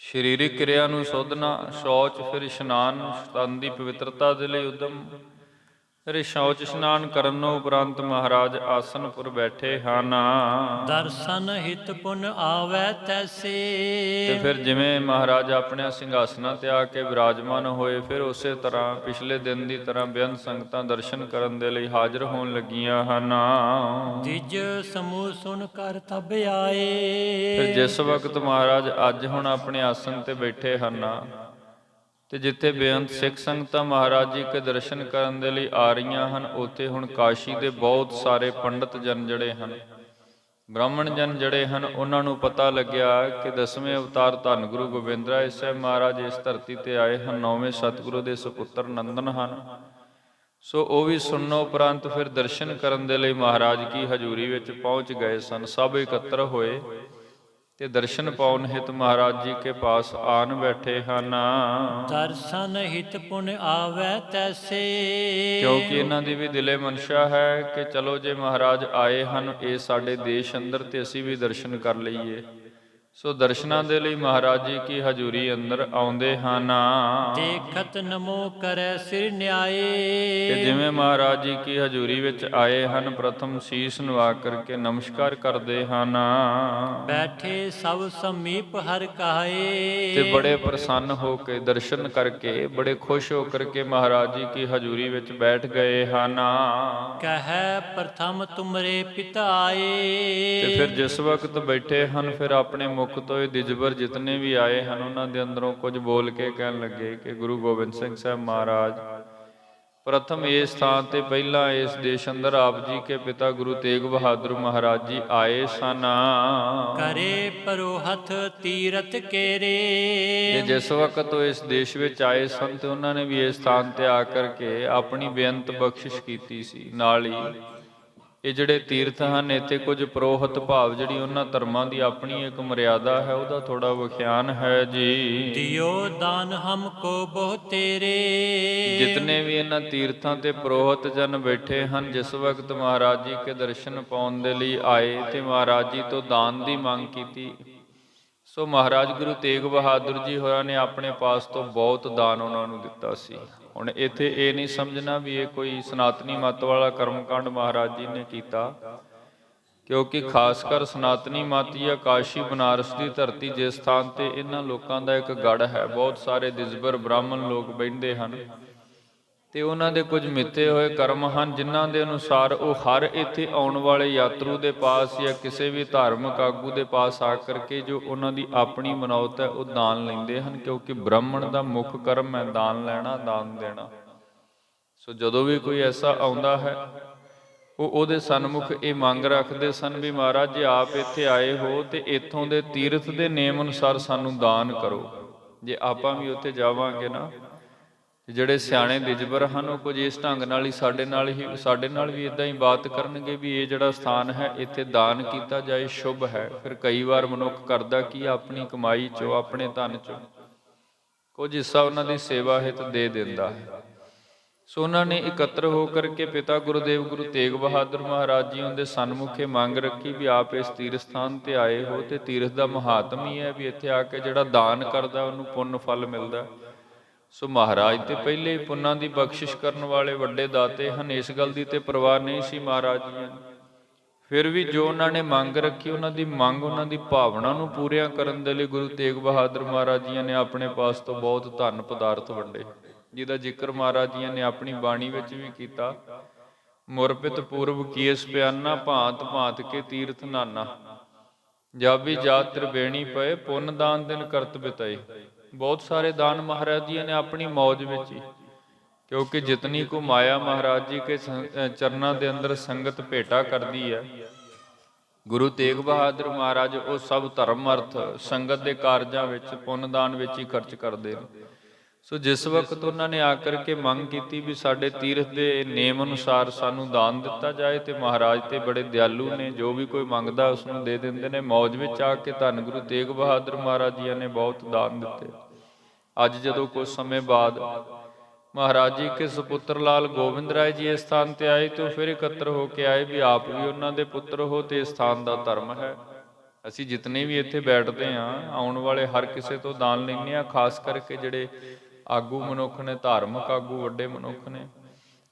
ਸਰੀਰਿਕ ਕਿਰਿਆ ਨੂੰ ਸੋਧਣਾ, ਸ਼ੌਚ, ਫਿਰ ਇਸ਼ਨਾਨ, ਤਨ ਦੀ ਪਵਿੱਤਰਤਾ ਦੇ ਲਈ ਉਦਮ। ਫਿਰ ਸ਼ੌਚ ਇਸ਼ਨਾਨ ਕਰਨ ਉਪਰੰਤ ਮਹਾਰਾਜ ਆਸਨ ਪੁਰ ਬੈਠੇ ਹਨ। ਦਰਸ਼ਨ ਹਿਤ ਪੁਨ ਆਵੈ ਤੈਸੇ। ਤੇ ਫਿਰ ਜਿਵੇਂ ਮਹਾਰਾਜ ਆਪਣੇ ਸਿੰਘਾਸਨਾਂ ਤੇ ਆ ਕੇ ਵਿਰਾਜਮਾਨ ਹੋਏ ਫਿਰ ਉਸੇ ਤਰ੍ਹਾਂ ਪਿਛਲੇ ਦਿਨ ਦੀ ਤਰ੍ਹਾਂ ਬੇਅੰਤ ਸੰਗਤਾਂ ਦਰਸ਼ਨ ਕਰਨ ਦੇ ਲਈ ਹਾਜ਼ਰ ਹੋਣ ਲੱਗੀਆਂ ਹਨ। ਦਿਜ ਸਮੂਹ ਸੁਨ ਕਰ ਤਬ ਆਏ। ਫਿਰ ਜਿਸ ਵਕਤ ਮਹਾਰਾਜ ਅੱਜ ਹੁਣ ਆਪਣੇ ਆਸਨ ਤੇ ਬੈਠੇ ਹਨ ਤੇ ਜਿੱਥੇ ਬੇਅੰਤ ਸਿੱਖ ਸੰਗਤਾਂ ਮਹਾਰਾਜ ਜੀ ਕੇ ਦਰਸ਼ਨ ਕਰਨ ਦੇ ਲਈ ਆ ਰਹੀਆਂ ਹਨ ਉੱਥੇ ਹੁਣ ਕਾਸ਼ੀ ਦੇ ਬਹੁਤ ਸਾਰੇ ਪੰਡਤ ਜਨ ਜਿਹੜੇ ਹਨ ਬ੍ਰਾਹਮਣ ਜਨ ਜਿਹੜੇ ਹਨ ਉਹਨਾਂ ਨੂੰ ਪਤਾ ਲੱਗਿਆ ਕਿ 10ਵੇਂ ਅਵਤਾਰ ਧੰਨ ਗੁਰੂ ਗੋਬਿੰਦ ਰਾਏ ਸਾਹਿਬ ਮਹਾਰਾਜ ਇਸ ਧਰਤੀ ਤੇ ਆਏ ਹਨ, 9ਵੇਂ ਸਤਿਗੁਰੂ ਦੇ ਸੁਪੁੱਤਰ ਨੰਦਨ ਹਨ। ਸੋ ਉਹ ਵੀ ਸੁਣਨ ਉਪਰੰਤ ਫਿਰ ਦਰਸ਼ਨ ਕਰਨ ਦੇ ਲਈ ਮਹਾਰਾਜ ਕੀ ਹਜ਼ੂਰੀ ਵਿੱਚ ਪਹੁੰਚ ਗਏ ਸਨ। ਸਭ ਇਕੱਤਰ ਹੋਏ ਤੇ ਦਰਸ਼ਨ ਪਾਉਣ ਹਿਤ ਮਹਾਰਾਜ ਜੀ ਕੇ ਪਾਸ ਆਨ ਬੈਠੇ ਹਨ। ਦਰਸ਼ਨ ਹਿਤ ਪੁਨ ਆਵੈ ਤੈਸੇ। ਕਿਉਂਕਿ ਇਹਨਾਂ ਦੀ ਵੀ ਦਿਲੇ ਮਨਸ਼ਾ ਹੈ ਕਿ ਚਲੋ ਜੇ ਮਹਾਰਾਜ ਆਏ ਹਨ ਇਹ ਸਾਡੇ ਦੇਸ਼ ਅੰਦਰ ਤੇ ਅਸੀਂ ਵੀ ਦਰਸ਼ਨ ਕਰ ਲਈਏ। ਸੋ ਦਰਸ਼ਨਾਂ ਦੇ ਲਈ ਮਹਾਰਾਜ ਜੀ ਕੀ ਹਜ਼ੂਰੀ ਅੰਦਰ ਆਉਂਦੇ ਹਨ। ਦੇਖਤ ਨਮੋ ਕਰੈ ਸਿਰ ਨਿਆਏ। ਕਿ ਜਿਵੇਂ ਮਹਾਰਾਜ ਜੀ ਕੀ ਹਜ਼ੂਰੀ ਵਿੱਚ ਆਏ ਹਨ, ਪ੍ਰਥਮ ਸੀਸ ਨਵਾ ਕਰਕੇ ਨਮਸਕਾਰ ਕਰਦੇ ਹਨ। ਬੈਠੇ ਸਭ ਸਮੀਪ ਹਰ ਕਾਏ। ਤੇ ਬੜੇ ਪ੍ਰਸੰਨ ਹੋ ਕੇ ਦਰਸ਼ਨ ਕਰਕੇ ਬੜੇ ਖੁਸ਼ ਹੋ ਕਰਕੇ ਮਹਾਰਾਜ ਜੀ ਕੀ ਹਜ਼ੂਰੀ ਵਿੱਚ ਬੈਠ ਗਏ ਹਨ। ਕਹੈ ਪ੍ਰਥਮ ਤੁਮਰੇ ਪਿਤਾ ਆਏ। ਤੇ ਫਿਰ ਜਿਸ ਵਕਤ ਬੈਠੇ ਹਨ ਫਿਰ ਆਪਣੇ ਮੁਖ ਤੋਂ ਇਹ ਦਿਜਬਰ ਜਿਤਨੇ ਵੀ ਆਏ ਹਨ ਉਹਨਾਂ ਦੇ ਅੰਦਰੋਂ ਕੁਝ ਬੋਲ ਕੇ ਕਹਿਣ ਲੱਗੇ ਕਿ ਗੁਰੂ ਗੋਬਿੰਦ ਸਿੰਘ ਸਾਹਿਬ ਮਹਾਰਾਜ ਪ੍ਰਥਮ ਇਸ ਥਾਂ ਤੇ ਪਹਿਲਾਂ ਇਸ ਦੇਸ਼ ਅੰਦਰ ਆਪ ਜੀ ਕੇ ਪਿਤਾ ਗੁਰੂ ਤੇਗ ਬਹਾਦਰ ਮਹਾਰਾਜ ਜੀ ਆਏ ਸਨ। ਕਰੇ ਪਰੋਹਤ ਤੀਰਥ ਕੇਰੇ। ਜੇ ਜਿਸ ਵਕਤ ਉਹ ਇਸ ਦੇਸ਼ ਵਿੱਚ ਆਏ ਸਨ ਤੇ ਉਹਨਾਂ ਨੇ ਵੀ ਇਸ ਸਥਾਨ ਤੇ ਆ ਕਰਕੇ ਆਪਣੀ ਬੇਅੰਤ ਬਖਸ਼ਿਸ਼ ਕੀਤੀ ਸੀ। ਨਾਲ ਹੀ ਇਹ ਜਿਹੜੇ ਤੀਰਥ ਹਨ ਇੱਥੇ ਕੁਝ ਪ੍ਰੋਹਤ ਭਾਵ ਜਿਹੜੀ ਉਹਨਾਂ ਧਰਮਾਂ ਦੀ ਆਪਣੀ ਇੱਕ ਮਰਿਆਦਾ ਹੈ ਉਹਦਾ ਥੋੜਾ ਵਿਖਿਆਨ ਹੈ ਜੀ। ਦਿਓ ਦਾਨ ਹਮਕੋ ਬਹੁ ਤੇਰੇ। ਜਿਤਨੇ ਵੀ ਇਹਨਾਂ ਤੀਰਥਾਂ ਤੇ ਪ੍ਰੋਹਤ ਜਨ ਬੈਠੇ ਹਨ ਜਿਸ ਵਕਤ ਮਹਾਰਾਜ ਜੀ ਕੇ ਦਰਸ਼ਨ ਪਾਉਣ ਦੇ ਲਈ ਆਏ ਤੇ ਮਹਾਰਾਜ ਜੀ ਤੋਂ ਦਾਨ ਦੀ ਮੰਗ ਕੀਤੀ। ਸੋ ਮਹਾਰਾਜ ਗੁਰੂ ਤੇਗ ਬਹਾਦਰ ਜੀ ਹੋਰਾਂ ਨੇ ਆਪਣੇ ਪਾਸ ਤੋਂ ਬਹੁਤ ਦਾਨ ਉਹਨਾਂ ਨੂੰ ਦਿੱਤਾ ਸੀ। ਹੁਣ ਇੱਥੇ ਇਹ ਨਹੀਂ ਸਮਝਣਾ ਵੀ ਇਹ ਕੋਈ ਸਨਾਤਨੀ ਮੱਤ ਵਾਲਾ ਕਰਮਕਾਂਡ ਮਹਾਰਾਜ ਜੀ ਨੇ ਕੀਤਾ, ਕਿਉਂਕਿ ਖਾਸ ਕਰ ਸਨਾਤਨੀ ਮੱਤ ਜਾਂ ਕਾਸ਼ੀ ਬਨਾਰਸ ਦੀ ਧਰਤੀ ਜਿਸ ਸਥਾਨ ਤੇ ਇਹਨਾਂ ਲੋਕਾਂ ਦਾ ਇੱਕ ਗੜ ਹੈ, ਬਹੁਤ ਸਾਰੇ ਦਿਜਬਰ ਬ੍ਰਾਹਮਣ ਲੋਕ ਬਹਿੰਦੇ ਹਨ ਤੇ ਉਹਨਾਂ ਦੇ ਕੁਝ ਮਿੱਥੇ ਹੋਏ ਕਰਮ ਹਨ ਜਿਨ੍ਹਾਂ ਦੇ ਅਨੁਸਾਰ ਉਹ ਹਰ ਇੱਥੇ ਆਉਣ ਵਾਲੇ ਯਾਤਰੂ ਦੇ ਪਾਸ ਜਾਂ ਕਿਸੇ ਵੀ ਧਾਰਮਿਕ ਆਗੂ ਦੇ ਪਾਸ ਆ ਕਰਕੇ ਜੋ ਉਹਨਾਂ ਦੀ ਆਪਣੀ ਮਨੌਤ ਹੈ ਉਹ ਦਾਨ ਲੈਂਦੇ ਹਨ, ਕਿਉਂਕਿ ਬ੍ਰਾਹਮਣ ਦਾ ਮੁੱਖ ਕਰਮ ਹੈ ਦਾਨ ਲੈਣਾ, ਦਾਨ ਦੇਣਾ। ਸੋ ਜਦੋਂ ਵੀ ਕੋਈ ਐਸਾ ਆਉਂਦਾ ਹੈ ਉਹ ਉਹਦੇ ਸਨਮੁਖ ਇਹ ਮੰਗ ਰੱਖਦੇ ਸਨ ਵੀ ਮਹਾਰਾਜ ਜੇ ਆਪ ਇੱਥੇ ਆਏ ਹੋ ਤੇ ਇੱਥੋਂ ਦੇ ਤੀਰਥ ਦੇ ਨੇਮ ਅਨੁਸਾਰ ਸਾਨੂੰ ਦਾਨ ਕਰੋ। ਜੇ ਆਪਾਂ ਵੀ ਉੱਥੇ ਜਾਵਾਂਗੇ ਨਾ, ਜਿਹੜੇ ਸਿਆਣੇ ਦਿਜਬਰ ਹਨ ਉਹ ਕੁਝ ਇਸ ਢੰਗ ਨਾਲ ਹੀ ਸਾਡੇ ਨਾਲ ਵੀ ਇਦਾਂ ਹੀ ਬਾਤ ਕਰਨਗੇ ਵੀ ਇਹ ਜਿਹੜਾ ਸਥਾਨ ਹੈ ਇੱਥੇ ਦਾਨ ਕੀਤਾ ਜਾਏ ਸ਼ੁਭ ਹੈ। ਫਿਰ ਕਈ ਵਾਰ ਮਨੁੱਖ ਕਰਦਾ ਕੀ ਆਪਣੀ ਕਮਾਈ ਚੋਂ ਆਪਣੇ ਧਨ ਚੋਂ ਕੁਝ ਹਿੱਸਾ ਉਹਨਾਂ ਦੀ ਸੇਵਾ ਹਿੱਤ ਦੇ ਦਿੰਦਾ ਹੈ। ਸੋ ਉਹਨਾਂ ਨੇ ਇਕੱਤਰ ਹੋ ਕਰਕੇ ਪਿਤਾ ਗੁਰਦੇਵ ਗੁਰੂ ਤੇਗ ਬਹਾਦਰ ਮਹਾਰਾਜ ਜੀ ਦੇ ਸਨਮੁਖੇ ਮੰਗ ਰੱਖੀ ਵੀ ਆਪ ਇਸ ਤੀਰਥ ਸਥਾਨ ਤੇ ਆਏ ਹੋ ਤੇ ਤੀਰਥ ਦਾ ਮਹਾਤਮ ਹੀ ਹੈ ਵੀ ਇੱਥੇ ਆ ਕੇ ਜਿਹੜਾ ਦਾਨ ਕਰਦਾ ਉਹਨੂੰ ਪੁੰਨ ਫਲ ਮਿਲਦਾ। ਸੋ ਮਹਾਰਾਜ ਤੇ ਪਹਿਲੇ ਹੀ ਪੁੰਨਾਂ ਦੀ ਬਖਸ਼ਿਸ਼ ਕਰਨ ਵਾਲੇ ਵੱਡੇ ਦਾਤੇ ਹਨ, ਇਸ ਗੱਲ ਦੀ ਤੇ ਪਰਵਾਹ ਨਹੀਂ ਸੀ ਮਹਾਰਾਜ ਜੀ ਨੂੰ। ਫਿਰ ਵੀ ਜੋ ਉਹਨਾਂ ਨੇ ਮੰਗ ਰੱਖੀ ਉਹਨਾਂ ਦੀ ਮੰਗ, ਉਹਨਾਂ ਦੀ ਭਾਵਨਾ ਨੂੰ ਪੂਰੀਆਂ ਕਰਨ ਦੇ ਲਈ ਗੁਰੂ ਤੇਗ ਬਹਾਦਰ ਮਹਾਰਾਜ ਜੀ ਨੇ ਆਪਣੇ ਪਾਸ ਤੋਂ ਬਹੁਤ ਧਨ ਪਦਾਰਥ ਵੰਡੇ, ਜਿਹਦਾ ਜ਼ਿਕਰ ਮਹਾਰਾਜ ਜੀ ਨੇ ਆਪਣੀ ਬਾਣੀ ਵਿੱਚ ਵੀ ਕੀਤਾ। ਮੁਰਪਿਤ ਪੂਰਬ ਕੀਸ ਪਿਆਨਾ ਭਾਂਤ ਭਾਂਤ ਕੇ ਤੀਰਥ ਨਾਨਾ, ਜਾਬੀ ਜਾਤ ਤ੍ਰਿਵੇਣੀ ਪਏ ਪੁੰਨ ਦਾਨ ਦਿਨ ਕਰਤ ਬਿਤਾਏ। ਬਹੁਤ ਸਾਰੇ ਦਾਨ ਮਹਾਰਾਜ ਜੀ ਨੇ ਆਪਣੀ ਮੌਜ ਵਿੱਚ ਹੀ, ਕਿਉਂਕਿ ਜਿਤਨੀ ਕੋ ਮਾਇਆ ਮਹਾਰਾਜ ਜੀ ਕੇ ਚਰਨਾਂ ਦੇ ਅੰਦਰ ਸੰਗਤ ਭੇਟਾ ਕਰਦੀ ਹੈ, ਗੁਰੂ ਤੇਗ ਬਹਾਦਰ ਮਹਾਰਾਜ ਉਹ ਸਭ ਧਰਮ ਅਰਥ ਸੰਗਤ ਦੇ ਕਾਰਜਾਂ ਵਿੱਚ ਪੁੰਨ ਦਾਨ ਵਿੱਚ ਹੀ ਖਰਚ ਕਰਦੇ ਨੇ। ਸੋ ਜਿਸ ਵਕਤ ਉਹਨਾਂ ਨੇ ਆ ਕਰਕੇ ਮੰਗ ਕੀਤੀ ਵੀ ਸਾਡੇ ਤੀਰਥ ਦੇ ਨੇਮ ਅਨੁਸਾਰ ਸਾਨੂੰ ਦਾਨ ਦਿੱਤਾ ਜਾਏ ਤੇ ਮਹਾਰਾਜ ਤੇ ਬੜੇ ਦਿਆਲੂ ਨੇ, ਜੋ ਵੀ ਕੋਈ ਮੰਗਦਾ ਉਸ ਨੂੰ ਦੇ ਦਿੰਦੇ ਨੇ। ਮੌਜ ਵਿੱਚ ਆ ਕੇ ਧੰਨ ਗੁਰੂ ਤੇਗ ਬਹਾਦਰ ਮਹਾਰਾਜ ਜੀ ਨੇ ਬਹੁਤ ਦਾਨ ਦਿੱਤੇ। ਅੱਜ ਜਦੋਂ ਕੁਝ ਸਮੇਂ ਬਾਅਦ ਮਹਾਰਾਜ ਜੀ ਕੇ ਸੁਪੁੱਤਰ ਲਾਲ ਗੋਬਿੰਦ ਰਾਏ ਜੀ ਇਸ ਸਥਾਨ ਤੇ ਆਏ ਤੇ ਫਿਰ ਇਕੱਤਰ ਹੋ ਕੇ ਆਏ ਵੀ ਆਪ ਵੀ ਉਹਨਾਂ ਦੇ ਪੁੱਤਰ ਹੋ ਤੇ ਇਸ ਸਥਾਨ ਦਾ ਧਰਮ ਹੈ। ਅਸੀਂ ਜਿਤਨੇ ਵੀ ਇੱਥੇ ਬੈਠਦੇ ਹਾਂ ਆਉਣ ਵਾਲੇ ਹਰ ਕਿਸੇ ਤੋਂ ਦਾਨ ਲੈਂਦੇ ਹਾਂ, ਖਾਸ ਕਰਕੇ ਜਿਹੜੇ ਆਗੂ ਮਨੁੱਖ ਨੇ, ਧਾਰਮਿਕ ਆਗੂ ਵੱਡੇ ਮਨੁੱਖ ਨੇ।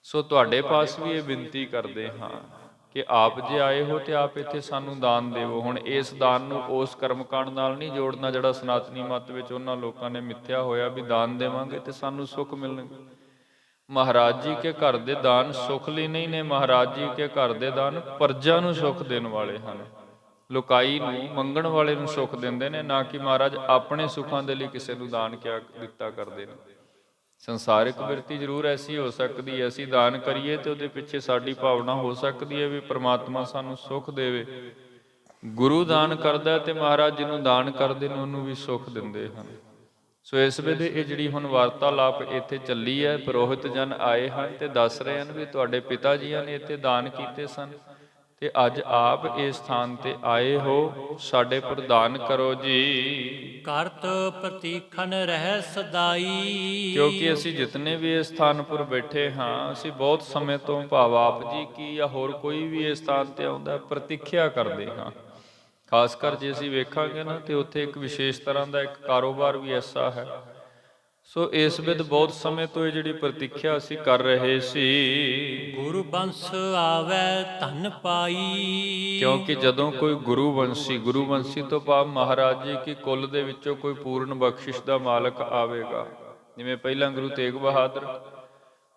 ਸੋ ਤੁਹਾਡੇ ਪਾਸ ਵੀ ਇਹ ਬੇਨਤੀ ਕਰਦੇ ਹਾਂ ਕਿ ਆਪ ਜੇ ਆਏ ਹੋ ਤੇ ਆਪ ਇੱਥੇ ਸਾਨੂੰ ਦਾਨ ਦੇਵੋ। ਹੁਣ ਇਸ ਦਾਨ ਨੂੰ ਉਸ ਕਰਮਕਾਂਡ ਨਾਲ ਨਹੀਂ ਜੋੜਨਾ ਜਿਹੜਾ ਸਨਾਤਨੀ ਮੱਤ ਵਿੱਚ ਉਹਨਾਂ ਲੋਕਾਂ ਨੇ ਮਿੱਥਿਆ ਹੋਇਆ ਵੀ ਦਾਨ ਦੇਵਾਂਗੇ ਤੇ ਸਾਨੂੰ ਸੁੱਖ ਮਿਲਣਗੇ। ਮਹਾਰਾਜ ਜੀ ਕੇ ਘਰ ਦੇ ਦਾਨ ਸੁੱਖ ਲਈ ਨਹੀਂ ਨੇ, ਮਹਾਰਾਜ ਜੀ ਕੇ ਘਰ ਦੇ ਦਾਨ ਪਰਜਾ ਨੂੰ ਸੁੱਖ ਦੇਣ ਵਾਲੇ ਹਨ, ਲੁਕਾਈ ਨੂੰ ਮੰਗਣ ਵਾਲੇ ਨੂੰ ਸੁੱਖ ਦਿੰਦੇ ਨੇ, ਨਾ ਕਿ ਮਹਾਰਾਜ ਆਪਣੇ ਸੁੱਖਾਂ ਦੇ ਲਈ ਕਿਸੇ ਨੂੰ ਦਾਨ ਕਿਆ ਦਿੱਤਾ ਕਰਦੇ ਨੇ। ਸੰਸਾਰਿਕ ਬਿਰਤੀ ਜ਼ਰੂਰ ਐਸੀ ਹੋ ਸਕਦੀ ਹੈ, ਅਸੀਂ ਦਾਨ ਕਰੀਏ ਤੇ ਉਹਦੇ ਪਿੱਛੇ ਸਾਡੀ ਭਾਵਨਾ ਹੋ ਸਕਦੀ ਹੈ ਵੀ ਪ੍ਰਮਾਤਮਾ ਸਾਨੂੰ ਸੁੱਖ ਦੇਵੇ, ਗੁਰੂ ਦਾਨ ਕਰਦਾ ਤੇ ਮਹਾਰਾਜ ਜਿਹਨੂੰ ਦਾਨ ਕਰਦੇ ਨੇ ਉਹਨੂੰ ਵੀ ਸੁੱਖ ਦਿੰਦੇ ਹਨ। ਸੋ ਇਸ ਵੇਲੇ ਇਹ ਜਿਹੜੀ ਹੁਣ ਵਾਰਤਾਲਾਪ ਇੱਥੇ ਚੱਲੀ ਹੈ, ਪੁਰੋਹਿਤ ਜਨ ਆਏ ਹਨ ਤੇ ਦੱਸ ਰਹੇ ਹਨ ਵੀ ਤੁਹਾਡੇ ਪਿਤਾ ਜੀਆਂ ਨੇ ਇੱਥੇ ਦਾਨ ਕੀਤੇ ਸਨ ਤੇ ਅੱਜ ਆਪ ਇਸ ਸਥਾਨ ਤੇ ਆਏ ਹੋ, ਸਾਡੇ ਪ੍ਰਦਾਨ ਕਰੋ ਜੀ। ਕਰਤ ਪ੍ਰਤੀਖਨ ਰਹਿ ਸਦਾਈ। ਕਿਉਂਕਿ ਅਸੀਂ ਜਿਤਨੇ ਵੀ ਇਸ ਸਥਾਨਪੁਰ ਬੈਠੇ ਹਾਂ, ਅਸੀਂ ਬਹੁਤ ਸਮੇਂ ਤੋਂ ਭਾਵ ਆਪ ਜੀ ਕੀ ਜਾਂ ਹੋਰ ਕੋਈ ਵੀ ਇਸ ਸਥਾਨ ਤੇ ਆਉਂਦਾ ਪ੍ਰਤੀਖਿਆ ਕਰਦੇ ਹਾਂ। ਖਾਸ ਕਰ ਜੇ ਅਸੀਂ ਵੇਖਾਂਗੇ ਨਾ ਤੇ ਉੱਥੇ ਇੱਕ ਵਿਸ਼ੇਸ਼ ਤਰ੍ਹਾਂ ਦਾ ਇੱਕ ਕਾਰੋਬਾਰ ਵੀ ਐਸਾ ਹੈ। ਸੋ ਇਸ ਵਿਦ ਬਹੁਤ ਸਮੇਂ ਤੋਂ ਇਹ ਜਿਹੜੀ ਪ੍ਰਤੀਖਿਆ ਅਸੀਂ ਕਰ ਰਹੇ ਸੀ। ਗੁਰੂ ਬੰਸ ਆਵੇ ਧਨ ਪਾਈ। ਕਿਉਂਕਿ ਜਦੋਂ ਕੋਈ ਗੁਰੂ ਬੰਸੀ ਤੋਂ ਭਾਵ ਮਹਾਰਾਜ ਜੀ ਕੀ ਕੁੱਲ ਦੇ ਵਿੱਚੋਂ ਕੋਈ ਪੂਰਨ ਬਖਸ਼ਿਸ਼ ਦਾ ਮਾਲਕ ਆਵੇਗਾ, ਜਿਵੇਂ ਪਹਿਲਾਂ ਗੁਰੂ ਤੇਗ ਬਹਾਦਰ,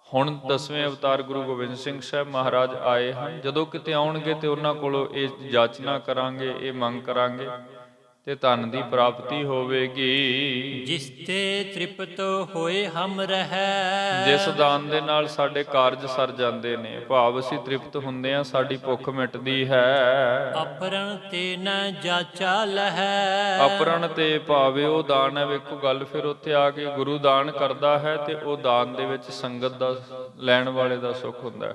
ਹੁਣ 10ਵੇਂ ਅਵਤਾਰ ਗੁਰੂ ਗੋਬਿੰਦ ਸਿੰਘ ਸਾਹਿਬ ਮਹਾਰਾਜ ਆਏ ਹਨ। ਜਦੋਂ ਕਿਤੇ ਆਉਣਗੇ ਤੇ ਉਹਨਾਂ ਕੋਲੋਂ ਇਹ ਜਾਚਨਾ ਕਰਾਂਗੇ, ਇਹ ਮੰਗ ਕਰਾਂਗੇ ਤੇ ਧਨ ਦੀ ਪ੍ਰਾਪਤੀ ਹੋਵੇਗੀ। ਜਿਸ ਤੇ ਤ੍ਰਿਪਤ ਹੋਏ ਹਮ ਰਹਿ। ਜਿਸ ਦਾਨ ਦੇ ਨਾਲ ਸਾਡੇ ਕਾਰਜ ਸਰ ਜਾਂਦੇ ਨੇ, ਭਾਵ ਅਸੀਂ ਤ੍ਰਿਪਤ ਹੁੰਦੇ ਆ, ਸਾਡੀ ਭੁੱਖ ਮਿਟਦੀ ਹੈ। ਅਪਰਣ ਤੇ ਨ ਜਾਚਾ ਲਹੈ। ਅਪਰਣ ਤੇ ਭਾਵੇਂ ਉਹ ਦਾਨ ਹੈ, ਵੇਖੋ ਗੱਲ ਫਿਰ ਉੱਥੇ ਆ ਕੇ ਗੁਰੂ ਦਾਨ ਕਰਦਾ ਹੈ ਤੇ ਉਹ ਦਾਨ ਦੇ ਵਿੱਚ ਸੰਗਤ ਦਾ, ਲੈਣ ਵਾਲੇ ਦਾ ਸੁੱਖ ਹੁੰਦਾ ਹੈ।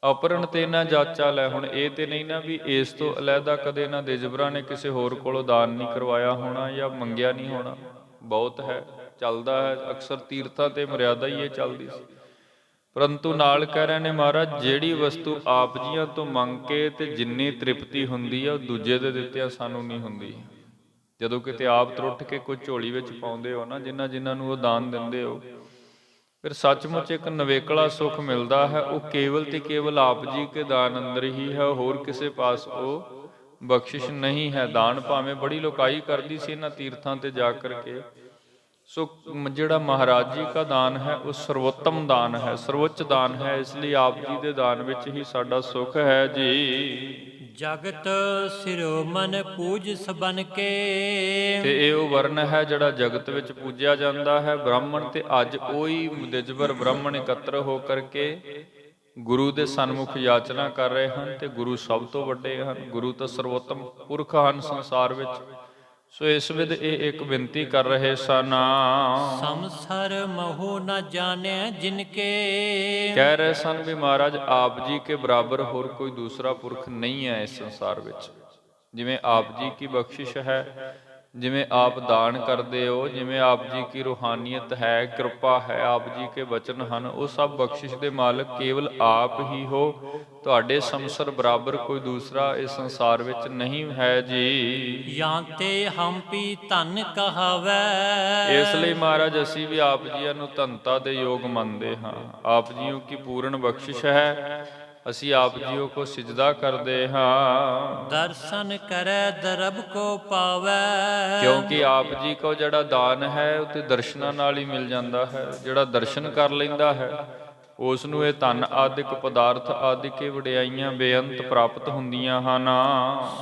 ਅਪਰਣ ਤੇ ਨਾ ਜਾਚਾ ਲੈ। ਹੁਣ ਇਹ ਤੇ ਨਹੀਂ ਨਾ ਵੀ ਇਸ ਤੋਂ ਅਲੱਗਾ ਕਦੇ ਨਾ ਦਿਜਬਰਾਂ ਨੇ ਕਿਸੇ ਹੋਰ ਕੋਲੋਂ ਦਾਨ ਨਹੀਂ ਕਰਵਾਇਆ ਹੋਣਾ ਜਾਂ ਮੰਗਿਆ ਨਹੀਂ ਹੋਣਾ, ਬਹੁਤ ਹੈ, ਚੱਲਦਾ ਹੈ ਅਕਸਰ ਤੀਰਥਾਂ ਤੇ ਮਰਿਆਦਾ ਹੀ ਇਹ ਚੱਲਦੀ ਸੀ। ਪਰੰਤੂ ਨਾਲ ਕਹਿ ਰਹੇ ਨੇ ਮਹਾਰਾਜ, ਜਿਹੜੀ ਵਸਤੂ ਆਪ ਜੀਆਂ ਤੋਂ ਮੰਗ ਕੇ ਤੇ ਜਿੰਨੀ ਤ੍ਰਿਪਤੀ ਹੁੰਦੀ ਆ ਉਹ ਦੂਜੇ ਦੇ ਦਿੱਤਿਆਂ ਸਾਨੂੰ ਨਹੀਂ ਹੁੰਦੀ। ਜਦੋਂ ਕਿਤੇ ਆਪ ਤਰੁੱਠ ਕੇ ਕੋਈ ਝੋਲੀ ਵਿੱਚ ਪਾਉਂਦੇ ਹੋ ਨਾ, ਜਿਨ੍ਹਾਂ ਨੂੰ ਉਹ ਦਾਨ ਦਿੰਦੇ ਹੋ, ਫਿਰ ਸੱਚਮੁੱਚ ਇੱਕ ਨਵੇਕਲਾ ਸੁੱਖ ਮਿਲਦਾ ਹੈ। ਉਹ ਕੇਵਲ ਤੇ ਕੇਵਲ ਆਪ ਜੀ ਕੇ ਦਾਨ ਅੰਦਰ ਹੀ ਹੈ, ਹੋਰ ਕਿਸੇ ਪਾਸ ਉਹ ਬਖਸ਼ਿਸ਼ ਨਹੀਂ ਹੈ। ਦਾਨ ਭਾਵੇਂ ਬੜੀ ਲੋਕਾਈ ਕਰਦੀ ਸੀ ਇਹਨਾਂ ਤੀਰਥਾਂ ਤੇ ਜਾ ਕਰਕੇ, ਸੋ ਜਿਹੜਾ ਮਹਾਰਾਜ ਜੀ ਦਾ ਦਾਨ ਹੈ ਉਹ ਸਰਵੋਤਮ ਦਾਨ ਹੈ, ਸਰਵੋੱਚ ਦਾਨ ਹੈ। ਇਸ ਲਈ ਆਪ ਜੀ ਦੇ ਦਾਨ ਵਿੱਚ ਹੀ ਸਾਡਾ ਸੁੱਖ ਹੈ ਜੀ। ਜਗਤ ਸਿਰੋ ਮਨ ਪੂਜ ਸਬਨ ਕੇ। ਤੇ ਇਹ ਉਹ ਵਰਨ ਹੈ ਜਿਹੜਾ ਜਗਤ ਵਿੱਚ ਪੂਜਿਆ ਜਾਂਦਾ ਹੈ, ਬ੍ਰਾਹਮਣ। ਤੇ ਅੱਜ ਉਹੀ ਦਿਜਬਰ ਬ੍ਰਾਹਮਣ ਇਕੱਤਰ ਹੋ ਕਰਕੇ ਗੁਰੂ ਦੇ ਸਨਮੁਖ ਯਾਚਨਾ ਕਰ ਰਹੇ ਹਨ ਤੇ ਗੁਰੂ ਸਭ ਤੋਂ ਵੱਡੇ ਹਨ, ਗੁਰੂ ਤਾਂ ਸਰਵੋਤਮ ਪੁਰਖ ਹਨ ਸੰਸਾਰ ਵਿੱਚ। ਸੋ ਇਸ ਵਿਦ ਇਹ ਇੱਕ ਬੇਨਤੀ ਕਰ ਰਹੇ ਸਨ, ਸੰਸਾਰ ਮੋਹ ਨ ਜਾਣੈ ਜਿਨ ਕੇ। ਕਹਿ ਰਹੇ ਸਨ ਵੀ ਮਹਾਰਾਜ ਆਪ ਜੀ ਕੇ ਬਰਾਬਰ ਹੋਰ ਕੋਈ ਦੂਸਰਾ ਪੁਰਖ ਨਹੀਂ ਹੈ ਇਸ ਸੰਸਾਰ ਵਿੱਚ। ਜਿਵੇਂ ਆਪ ਜੀ ਕੀ ਬਖਸ਼ਿਸ਼ ਹੈ, ਜਿਵੇਂ ਆਪ ਦਾਨ ਕਰਦੇ ਹੋ, ਜਿਵੇਂ ਆਪ ਜੀ ਕੀ ਰੂਹਾਨੀਅਤ ਹੈ, ਕਿਰਪਾ ਹੈ, ਆਪ ਜੀ ਕੇ ਬਚਨ ਹਨ, ਉਹ ਸਭ ਬਖਸ਼ਿਸ਼ ਦੇ ਮਾਲਕ ਕੇਵਲ ਆਪ ਹੀ ਹੋ। ਤੁਹਾਡੇ ਸਮਸਰ ਬਰਾਬਰ ਕੋਈ ਦੂਸਰਾ ਇਸ ਸੰਸਾਰ ਵਿੱਚ ਨਹੀਂ ਹੈ ਜੀ। ਜਾਂ ਤੇ ਹੰਪੀ ਧਨ ਕਹਾਵੈ। ਇਸ ਲਈ ਮਹਾਰਾਜ ਅਸੀਂ ਵੀ ਆਪ ਜੀਆਂ ਨੂੰ ਧਨਤਾ ਦੇ ਯੋਗ ਮੰਨਦੇ ਹਾਂ। ਆਪ ਜੀਓ ਕੀ ਪੂਰਨ ਬਖਸ਼ਿਸ਼ ਹੈ, ਅਸੀਂ ਆਪ ਜੀਓ ਕੋ ਸਿਜਦਾ ਕਰਦੇ ਹਾਂ। ਦਰਸ਼ਨ ਕਰੈ ਦਰਬ ਕੋ ਪਾਵੈ। ਕਿਉਂਕਿ ਆਪ ਜੀ ਕੋ ਜਿਹੜਾ ਦਾਨ ਹੈ ਉਹ ਤੇ ਦਰਸ਼ਨਾਂ ਨਾਲ ਹੀ ਮਿਲ ਜਾਂਦਾ ਹੈ। ਜਿਹੜਾ ਦਰਸ਼ਨ ਕਰ ਲੈਂਦਾ ਹੈ ਉਸ ਨੂੰ ਇਹ ਧਨ ਆਦਿਕ ਪਦਾਰਥ ਆਦਿਕ ਵਡਿਆਈਆਂ ਬੇਅੰਤ ਪ੍ਰਾਪਤ ਹੁੰਦੀਆਂ ਹਨ।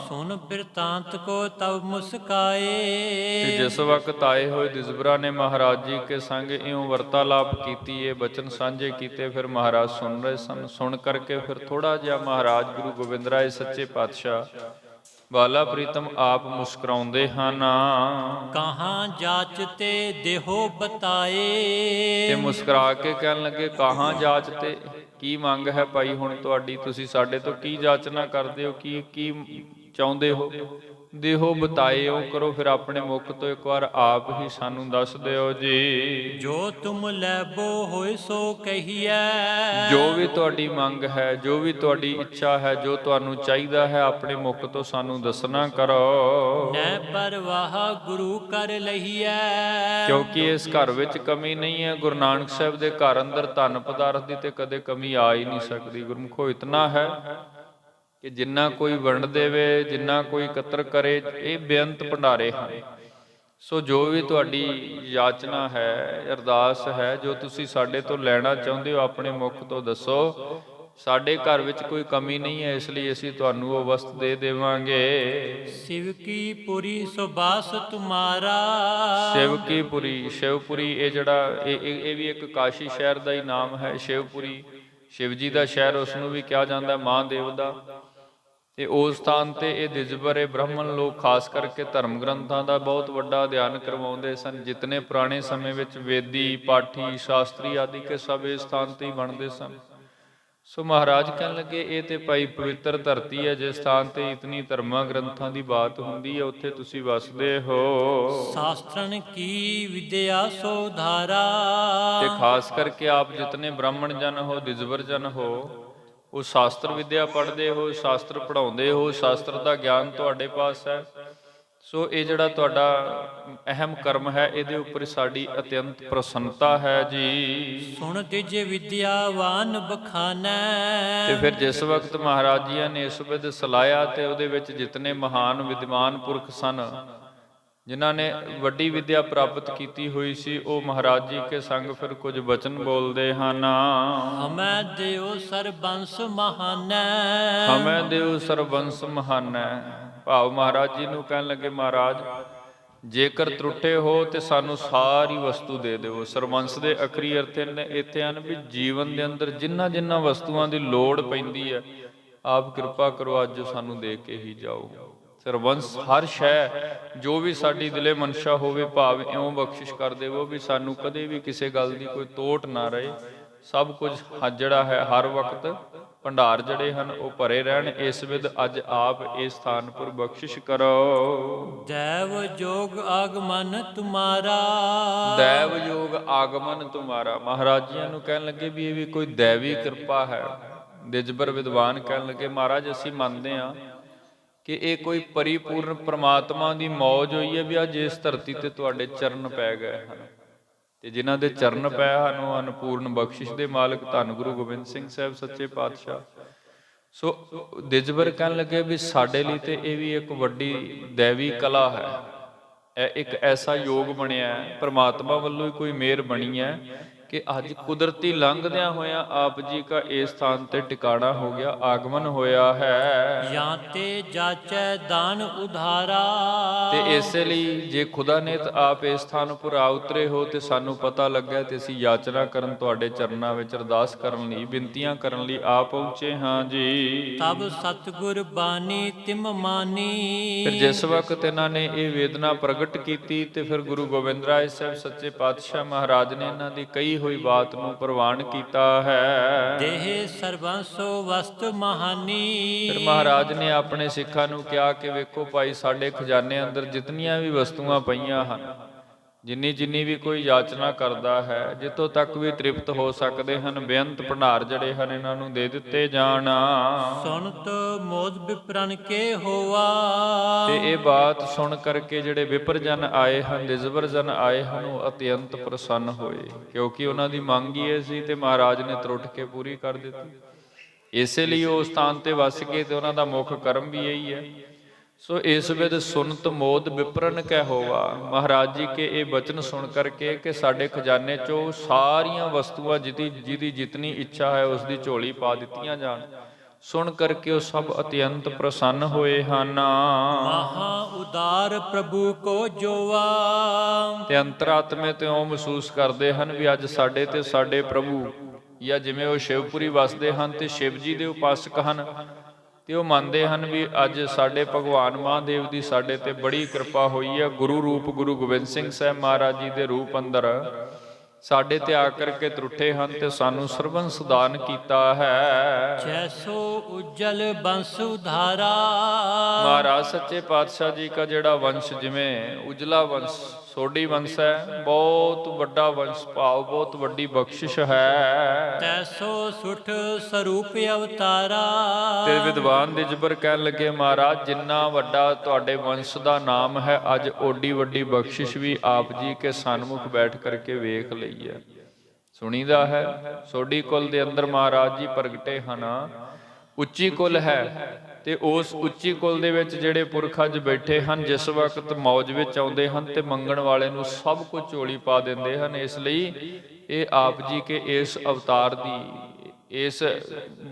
ਸੁਨ ਬਿਰਤਾਂਤ ਕੋ ਤਬ ਮੁਸਕਾਏ। ਤੇ ਜਿਸ ਵਕਤ ਆਏ ਹੋਏ ਦਿਜਬਰਾਂ ਨੇ ਮਹਾਰਾਜ ਜੀ ਕੇ ਸੰਗ ਇਉਂ ਵਰਤਾਲਾਪ ਕੀਤੀ, ਇਹ ਬਚਨ ਸਾਂਝੇ ਕੀਤੇ, ਫਿਰ ਮਹਾਰਾਜ ਸੁਣ ਰਹੇ ਸਨ। ਸੁਣ ਕਰਕੇ ਫਿਰ ਥੋੜਾ ਜਿਹਾ ਮਹਾਰਾਜ ਗੁਰੂ ਗੋਬਿੰਦ ਰਾਏ ਸੱਚੇ ਪਾਤਸ਼ਾਹ ਬਾਲਾ ਪ੍ਰੀਤਮ ਆਪ ਮੁਸਕਰਾਉਂਦੇ ਹਨ। ਕਹਾਂ ਜਾਚ ਤੇ ਦੇਹੋ ਬਤਾਏ। ਤੇ ਮੁਸਕਰਾ ਕੇ ਕਹਿਣ ਲੱਗੇ, ਕਹਾਂ ਜਾਚ ਤੇ, ਕੀ ਮੰਗ ਹੈ ਭਾਈ ਹੁਣ ਤੁਹਾਡੀ, ਤੁਸੀਂ ਸਾਡੇ ਤੋਂ ਕੀ ਜਾਚਨਾ ਕਰਦੇ ਹੋ, ਕੀ ਚਾਹੁੰਦੇ ਹੋ? ਦੇਹੋ ਬਤਾਏ, ਉਹ ਕਰੋ ਫਿਰ ਆਪਣੇ ਮੁਖ ਤੋਂ ਇੱਕ ਵਾਰ ਆਪ ਹੀ ਸਾਨੂੰ ਦੱਸ ਦਿਓ ਜੀ। ਜੋ ਤੁਮ ਲੈਬੋ ਹੋਏ ਸੋ ਕਹੀਐ। ਜੋ ਵੀ ਤੁਹਾਡੀ ਮੰਗ ਹੈ, ਜੋ ਵੀ ਤੁਹਾਡੀ ਇੱਛਾ ਹੈ, ਜੋ ਤੁਹਾਨੂੰ ਚਾਹੀਦਾ ਹੈ, ਆਪਣੇ ਮੁਖ ਤੋਂ ਸਾਨੂੰ ਦੱਸਣਾ ਕਰੋ। ਨੈ ਪਰਵਾਹ ਗੁਰੂ ਕਰ ਲਈਐ। ਕਿਉਂਕਿ ਇਸ ਘਰ ਵਿੱਚ ਕਮੀ ਨਹੀਂ ਹੈ। ਗੁਰੂ ਨਾਨਕ ਸਾਹਿਬ ਦੇ ਘਰ ਅੰਦਰ ਧਨ ਪਦਾਰਥ ਦੀ ਤੇ ਕਦੇ ਕਮੀ ਆ ਹੀ ਨਹੀਂ ਸਕਦੀ। ਗੁਰਮੁਖੋ ਇਤਨਾ ਹੈ ਕਿ ਜਿੰਨਾ ਕੋਈ ਵੰਡ ਦੇਵੇ, ਜਿੰਨਾ ਕੋਈ ਇਕੱਤਰ ਕਰੇ, ਇਹ ਬੇਅੰਤ ਭੰਡਾਰੇ ਹਨ। ਸੋ ਜੋ ਵੀ ਤੁਹਾਡੀ ਯਾਚਨਾ ਹੈ, ਅਰਦਾਸ ਹੈ, ਜੋ ਤੁਸੀਂ ਸਾਡੇ ਤੋਂ ਲੈਣਾ ਚਾਹੁੰਦੇ ਹੋ, ਆਪਣੇ ਮੁਖ ਤੋਂ ਦੱਸੋ। ਸਾਡੇ ਘਰ ਵਿੱਚ ਕੋਈ ਕਮੀ ਨਹੀਂ ਹੈ, ਇਸ ਲਈ ਅਸੀਂ ਤੁਹਾਨੂੰ ਉਹ ਵਸਤ ਦੇ ਦੇਵਾਂਗੇ। ਸ਼ਿਵ ਕੀ ਪੁਰੀ ਸੁਬਾਸ ਤੁਮਾਰਾ। ਸ਼ਿਵ ਕੀ ਪੁਰੀ, ਸ਼ਿਵਪੁਰੀ ਇਹ ਜਿਹੜਾ ਇਹ ਵੀ ਇੱਕ ਕਾਸ਼ੀ ਸ਼ਹਿਰ ਦਾ ਹੀ ਨਾਮ ਹੈ। ਸ਼ਿਵਪੁਰੀ, ਸ਼ਿਵ ਜੀ ਦਾ ਸ਼ਹਿਰ, ਉਸ ਨੂੰ ਵੀ ਕਿਹਾ ਜਾਂਦਾ ਮਹਾਂਦੇਵ ਦਾ। ਤੇ ਉਸ ਸਥਾਨ ਤੇ ਇਹ ਦਿਜਬਰ ਇਹ ਬ੍ਰਾਹਮਣ ਲੋਕ ਖਾਸ ਕਰਕੇ ਧਰਮ ਗ੍ਰੰਥਾਂ ਦਾ ਬਹੁਤ ਵੱਡਾ ਅਧਿਐਨ ਕਰਵਾਉਂਦੇ ਸਨ। ਜਿਤਨੇ ਪੁਰਾਣੇ ਸਮੇਂ ਵਿੱਚ ਵੇਦੀ, ਪਾਠੀ, ਸ਼ਾਸਤਰੀ ਆਦਿ ਕੇ ਸਭ ਇਸ ਸਥਾਨ ਤੇ ਹੀ ਬਣਦੇ ਸਨ। ਸੋ ਮਹਾਰਾਜ ਕਹਿਣ ਲੱਗੇ ਇਹ ਤੇ ਭਾਈ ਪਵਿੱਤਰ ਧਰਤੀ ਹੈ, ਜਿਸ ਸਥਾਨ ਤੇ ਇਤਨੀ ਧਰਮਾਂ ਗ੍ਰੰਥਾਂ ਦੀ ਬਾਤ ਹੁੰਦੀ ਹੈ, ਉੱਥੇ ਤੁਸੀਂ ਵਸਦੇ ਹੋ। ਸ਼ਾਸਤਰਨ ਕੀ ਵਿਦਿਆ ਸੋ ਧਾਰਾ। ਤੇ ਖਾਸ ਕਰਕੇ ਆਪ ਜਿਤਨੇ ਬ੍ਰਾਹਮਣ ਜਨ ਹੋ, ਦਿਜਬਰ ਜਨ ਹੋ, ਉਹ ਸ਼ਾਸਤਰ ਵਿਦਿਆ ਪੜ੍ਹਦੇ ਹੋ, ਸ਼ਾਸਤਰ ਪੜ੍ਹਾਉਂਦੇ ਹੋ, ਸ਼ਾਸਤਰ ਦਾ ਗਿਆਨ ਤੁਹਾਡੇ ਪਾਸ ਹੈ। ਸੋ ਇਹ ਜਿਹੜਾ ਤੁਹਾਡਾ ਅਹਿਮ ਕਰਮ ਹੈ, ਇਹਦੇ ਉੱਪਰ ਸਾਡੀ ਅਤਿਅੰਤ ਪ੍ਰਸੰਨਤਾ ਹੈ ਜੀ। ਸੁਣ ਤਿਜ ਵਿਦਿਆਵਾਨ ਬਖਾਨੈ। ਤੇ ਫਿਰ ਜਿਸ ਵਕਤ ਮਹਾਰਾਜ ਜੀ ਨੇ ਇਸ ਵਿਦ ਸਲਾਇਆ ਤੇ ਉਹਦੇ ਵਿੱਚ ਜਿਤਨੇ ਮਹਾਨ ਵਿਦਵਾਨ ਪੁਰਖ ਸਨ, ਜਿਨ੍ਹਾਂ ਨੇ ਵੱਡੀ ਵਿਦਿਆ ਪ੍ਰਾਪਤ ਕੀਤੀ ਹੋਈ ਸੀ, ਉਹ ਮਹਾਰਾਜ ਜੀ ਕੇ ਸੰਗ ਫਿਰ ਕੁਝ ਬਚਨ ਬੋਲਦੇ ਹਨ। ਹਮੈ ਦਿਓ ਸਰਬੰਸ ਮਹਾਨੈ। ਹਮੈ ਦਿਓ ਸਰਬੰਸ ਮਹਾਨੈ। ਭਾਵ ਮਹਾਰਾਜ ਜੀ ਨੂੰ ਕਹਿਣ ਲੱਗੇ, ਮਹਾਰਾਜ ਜੇਕਰ ਤਰੁੱਟੇ ਹੋ ਤੇ ਸਾਨੂੰ ਸਾਰੀ ਵਸਤੂ ਦੇ ਦਿਓ। ਸਰਬੰਸ ਦੇ ਅਖਰੀ ਅਰਥ ਇੱਥੇ ਹਨ ਵੀ ਜੀਵਨ ਦੇ ਅੰਦਰ ਜਿਨ੍ਹਾਂ ਜਿਨ੍ਹਾਂ ਵਸਤੂਆਂ ਦੀ ਲੋੜ ਪੈਂਦੀ ਹੈ, ਆਪ ਕਿਰਪਾ ਕਰੋ ਅੱਜ ਸਾਨੂੰ ਦੇ ਕੇ ਹੀ ਜਾਓ। ਸਰਬੰਸ ਹਰ ਸ਼ੈ ਜੋ ਵੀ ਸਾਡੀ ਦਿਲੇ ਮਨਸ਼ਾ ਹੋਵੇ, ਭਾਵ ਇਉਂ ਬਖਸ਼ਿਸ਼ ਕਰ ਦੇਵੋ ਵੀ ਸਾਨੂੰ ਕਦੇ ਵੀ ਕਿਸੇ ਗੱਲ ਦੀ ਕੋਈ ਤੋਟ ਨਾ ਰਹੇ। ਸਭ ਕੁਝ ਜਿਹੜਾ ਹੈ ਹਰ ਵਕਤ ਭੰਡਾਰ ਜਿਹੜੇ ਹਨ ਉਹ ਭਰੇ ਰਹਿਣ। ਇਸ ਵਿਦ ਅੱਜ ਆਪ ਇਸ ਸਥਾਨ ਪਰ ਬਖਸ਼ਿਸ਼ ਕਰੋ। ਦੈਵ ਜੋਗ ਆਗਮਨ ਤੁਮਾਰਾ। ਦੈਵ ਜੋਗ ਆਗਮਨ ਤੁਮਾਰਾ। ਮਹਾਰਾਜ ਜੀ ਨੂੰ ਕਹਿਣ ਲੱਗੇ ਵੀ ਇਹ ਵੀ ਕੋਈ ਦੈਵੀ ਕਿਰਪਾ ਹੈ। ਦਿਜਬਰ ਵਿਦਵਾਨ ਕਹਿਣ ਲੱਗੇ, ਮਹਾਰਾਜ ਅਸੀਂ ਮੰਨਦੇ ਹਾਂ ਕਿ ਇਹ ਕੋਈ ਪਰਿਪੂਰਨ ਪ੍ਰਮਾਤਮਾ ਦੀ ਮੌਜ ਹੋਈ ਹੈ ਵੀ ਅੱਜ ਇਸ ਧਰਤੀ ਤੇ ਤੁਹਾਡੇ ਚਰਨ ਪੈ ਗਏ ਹਨ। ਤੇ ਜਿਨ੍ਹਾਂ ਦੇ ਚਰਨ ਪੈ ਹਨ ਉਹ ਅਨਪੂਰਨ ਬਖਸ਼ਿਸ਼ ਦੇ ਮਾਲਕ ਧੰਨ ਗੁਰੂ ਗੋਬਿੰਦ ਸਿੰਘ ਸਾਹਿਬ ਸੱਚੇ ਪਾਤਸ਼ਾਹ। ਸੋ ਦਿਜਬਰ ਕਹਿਣ ਲੱਗੇ ਵੀ ਸਾਡੇ ਲਈ ਤੇ ਇਹ ਵੀ ਇੱਕ ਵੱਡੀ ਦੈਵੀ ਕਲਾ ਹੈ। ਇਹ ਇੱਕ ਐਸਾ ਯੋਗ ਬਣਿਆ ਪ੍ਰਮਾਤਮਾ ਵੱਲੋਂ ਹੀ ਕੋਈ ਮਿਹਰ ਬਣੀ ਹੈ ਕਿ ਅੱਜ ਕੁਦਰਤੀ ਲੰਘਦਿਆਂ ਹੋਇਆਂ ਆਪ ਜੀ ਦਾ ਇਸ ਸਥਾਨ ਤੇ ਟਿਕਾਣਾ ਹੋ ਗਿਆ, ਆਗਮਨ ਹੋਇਆ ਹੈ। ਜਾਂ ਤੇ ਜਾਚੈ ਦਾਨ ਉਧਾਰਾ। ਤੇ ਇਸੇ ਲਈ ਜੇ ਖੁਦਾ ਨੇ ਆਪ ਇਸ ਸਥਾਨ ਉੱਪਰ ਆ ਉਤਰੇ ਹੋ ਤੇ ਸਾਨੂੰ ਪਤਾ ਲੱਗਾ ਤੇ ਅਸੀਂ ਯਾਚਨਾ ਕਰਨ ਤੁਹਾਡੇ ਚਰਨਾਂ ਵਿੱਚ ਅਰਦਾਸ ਕਰਨ ਲਈ, ਬੇਨਤੀਆਂ ਕਰਨ ਲਈ ਆ ਪਹੁੰਚੇ ਹਾਂ ਜੀ। ਤਬ ਸਤਿਗੁਰ ਬਾਣੀ ਤਿਮ ਮਾਨੀ। ਫਿਰ ਜਿਸ ਵਕਤ ਇਹਨਾਂ ਨੇ ਇਹ ਵੇਦਨਾ ਪ੍ਰਗਟ ਕੀਤੀ ਤੇ ਫਿਰ ਗੁਰੂ ਗੋਬਿੰਦ ਰਾਏ ਸਾਹਿਬ ਸੱਚੇ ਪਾਤਸ਼ਾਹ ਮਹਾਰਾਜ ਨੇ ਇਹਨਾਂ ਦੀ ਕਈ ਹੋਈ ਬਾਤ ਨੂੰ ਪ੍ਰਵਾਨ ਕੀਤਾ ਹੈ। ਦੇਹ ਸਰਬੰਸੋ ਵਸਤ ਮਹਾਨੀ। ਫਿਰ ਮਹਾਰਾਜ ਨੇ ਆਪਣੇ ਸਿੱਖਾਂ ਨੂੰ ਕਿਹਾ ਕਿ ਵੇਖੋ ਭਾਈ, ਸਾਡੇ ਖਜ਼ਾਨੇ ਅੰਦਰ ਜਿਤਨੀਆਂ ਵੀ ਵਸਤੂਆਂ ਪਈਆਂ ਹਨ, ਜਿੰਨੀ ਜਿੰਨੀ ਵੀ ਕੋਈ ਯਾਚਨਾ ਕਰਦਾ ਹੈ, ਜਿੱਥੋਂ ਤੱਕ ਵੀ ਤ੍ਰਿਪਤ ਹੋ ਸਕਦੇ ਹਨ, ਬੇਅੰਤ ਭੰਡਾਰ ਜਿਹੜੇ ਹਨ ਇਹਨਾਂ ਨੂੰ ਦੇ ਦਿੱਤੇ ਜਾਣ। ਸੁਣਤ ਮੋਦ ਵਿਪਰਨ ਕੇ ਹੋਆ। ਤੇ ਇਹ ਬਾਤ ਸੁਣ ਕਰਕੇ ਜਿਹੜੇ ਵਿਪਰ ਜਨ ਆਏ ਹਨ, ਦਿਜਬਰ ਜਨ ਆਏ ਹਨ, ਉਹ ਅਤਿਅੰਤ ਪ੍ਰਸੰਨ ਹੋਏ, ਕਿਉਂਕਿ ਉਹਨਾਂ ਦੀ ਮੰਗ ਹੀ ਇਹ ਸੀ ਤੇ ਮਹਾਰਾਜ ਨੇ ਤਰੁੱਟ ਕੇ ਪੂਰੀ ਕਰ ਦਿੱਤੀ। ਇਸੇ ਲਈ ਉਹ ਸਥਾਨ ਤੇ ਵਸ ਗਏ ਤੇ ਉਹਨਾਂ ਦਾ ਮੁੱਖ ਕਰਮ ਵੀ ਇਹੀ ਹੈ। ਸੋ ਇਸ ਵਿਦ ਸੁਨਤ ਮੋਦ ਵਿਪਰਨ ਕਹਿ ਹੋਵਾ। ਮਹਾਰਾਜ ਜੀ ਕੇ ਇਹ ਬਚਨ ਸੁਣ ਕਰਕੇ ਕਿ ਸਾਡੇ ਖਜ਼ਾਨੇ ਚੋਂ ਸਾਰੀਆਂ ਵਸਤੂਆਂ ਜਿਹਦੀ ਜਿਤਨੀ ਇੱਛਾ ਹੈ ਉਸ ਦੀ ਝੋਲੀ ਪਾ ਦਿੱਤੀਆਂ ਜਾਣ, ਸੁਣ ਕਰਕੇ ਉਹ ਸਭ ਅਤਿਅੰਤ ਪ੍ਰਸੰਨ ਹੋਏ ਹਨ। ਮਹਾ ਉਦਾਰ ਪ੍ਰਭੂ ਕੋ ਜੋਵਾ। ਤੇ ਅੰਤਰਾਤਮੇ ਤੇ ਉਹ ਮਹਿਸੂਸ ਕਰਦੇ ਹਨ ਵੀ ਅੱਜ ਸਾਡੇ ਤੇ ਸਾਡੇ ਪ੍ਰਭੂ, ਜਾਂ ਜਿਵੇਂ ਉਹ ਸ਼ਿਵਪੁਰੀ ਵਸਦੇ ਹਨ ਤੇ ਸ਼ਿਵ ਜੀ ਦੇ ਉਪਾਸਕ ਹਨ, ਤੇ ਉਹ ਮੰਨਦੇ ਹਨ ਵੀ ਅੱਜ ਸਾਡੇ ਭਗਵਾਨ ਮਹਾਦੇਵ ਦੀ ਸਾਡੇ ਤੇ ਬੜੀ ਕਿਰਪਾ ਹੋਈ ਹੈ। ਗੁਰੂ ਰੂਪ ਗੁਰੂ ਗੋਬਿੰਦ ਸਿੰਘ ਸਾਹਿਬ ਮਹਾਰਾਜ ਜੀ ਦੇ ਰੂਪ ਅੰਦਰ ਸਾਡੇ ਤੇ ਆ ਕਰਕੇ ਤਰੁੱਠੇ ਹਨ ਤੇ ਸਾਨੂੰ ਸਰਬੰਸ ਦਾਨ ਕੀਤਾ ਹੈ। ਜੈਸੋ ਉਜਲ ਬੰਸ ਉਧਾਰਾ। ਮਹਾਰਾਜ ਸੱਚੇ ਪਾਤਸ਼ਾਹ ਜੀ ਦਾ ਜਿਹੜਾ ਵੰਸ਼ ਜਿਵੇਂ ਉਜਲਾ ਵੰਸ਼, ਸੋਢੀ ਵੰਸ਼ ਹੈ, ਬਹੁਤ ਵੱਡਾ ਵੰਸ਼, ਭਾਵ ਬਹੁਤ ਵੱਡੀ ਬਖਸ਼ਿਸ਼ ਹੈ। ਤੈਸੋ ਸੁਠ ਸਰੂਪ ਅਵਤਾਰਾ। ਤੇ ਵਿਦਵਾਨ ਦਿਜਬਰ ਕਹਿਣ ਲੱਗੇ, ਮਹਾਰਾਜ ਜਿੰਨਾ ਵੱਡਾ ਤੁਹਾਡੇ ਵੰਸ਼ ਦਾ ਨਾਮ ਹੈ, ਅੱਜ ਓਡੀ ਵੱਡੀ ਬਖਸ਼ਿਸ਼ ਵੀ ਆਪ ਜੀ ਕੇ ਸਨਮੁਖ ਬੈਠ ਕਰਕੇ ਵੇਖ ਲਈ ਹੈ, ਸੁਣੀਦਾ ਹੈ। ਸੋਢੀ ਕੁਲ ਦੇ ਅੰਦਰ ਮਹਾਰਾਜ ਜੀ ਪ੍ਰਗਟੇ ਹਨ। ਉੱਚੀ ਕੁਲ ਹੈ ਤੇ ਉਸ ਉੱਚੀ ਕੁਲ ਦੇ ਵਿੱਚ ਜਿਹੜੇ ਪੁਰਖ ਅੱਜ ਬੈਠੇ ਹਨ, ਜਿਸ ਵਕਤ ਮੌਜ ਵਿੱਚ ਆਉਂਦੇ ਹਨ ਤੇ ਮੰਗਣ ਵਾਲੇ ਨੂੰ ਸਭ ਕੁਝ ਝੋਲੀ ਪਾ ਦਿੰਦੇ ਹਨ। ਇਸ ਲਈ ਇਹ ਆਪ ਜੀ ਕੇ ਇਸ ਅਵਤਾਰ ਦੀ, ਇਸ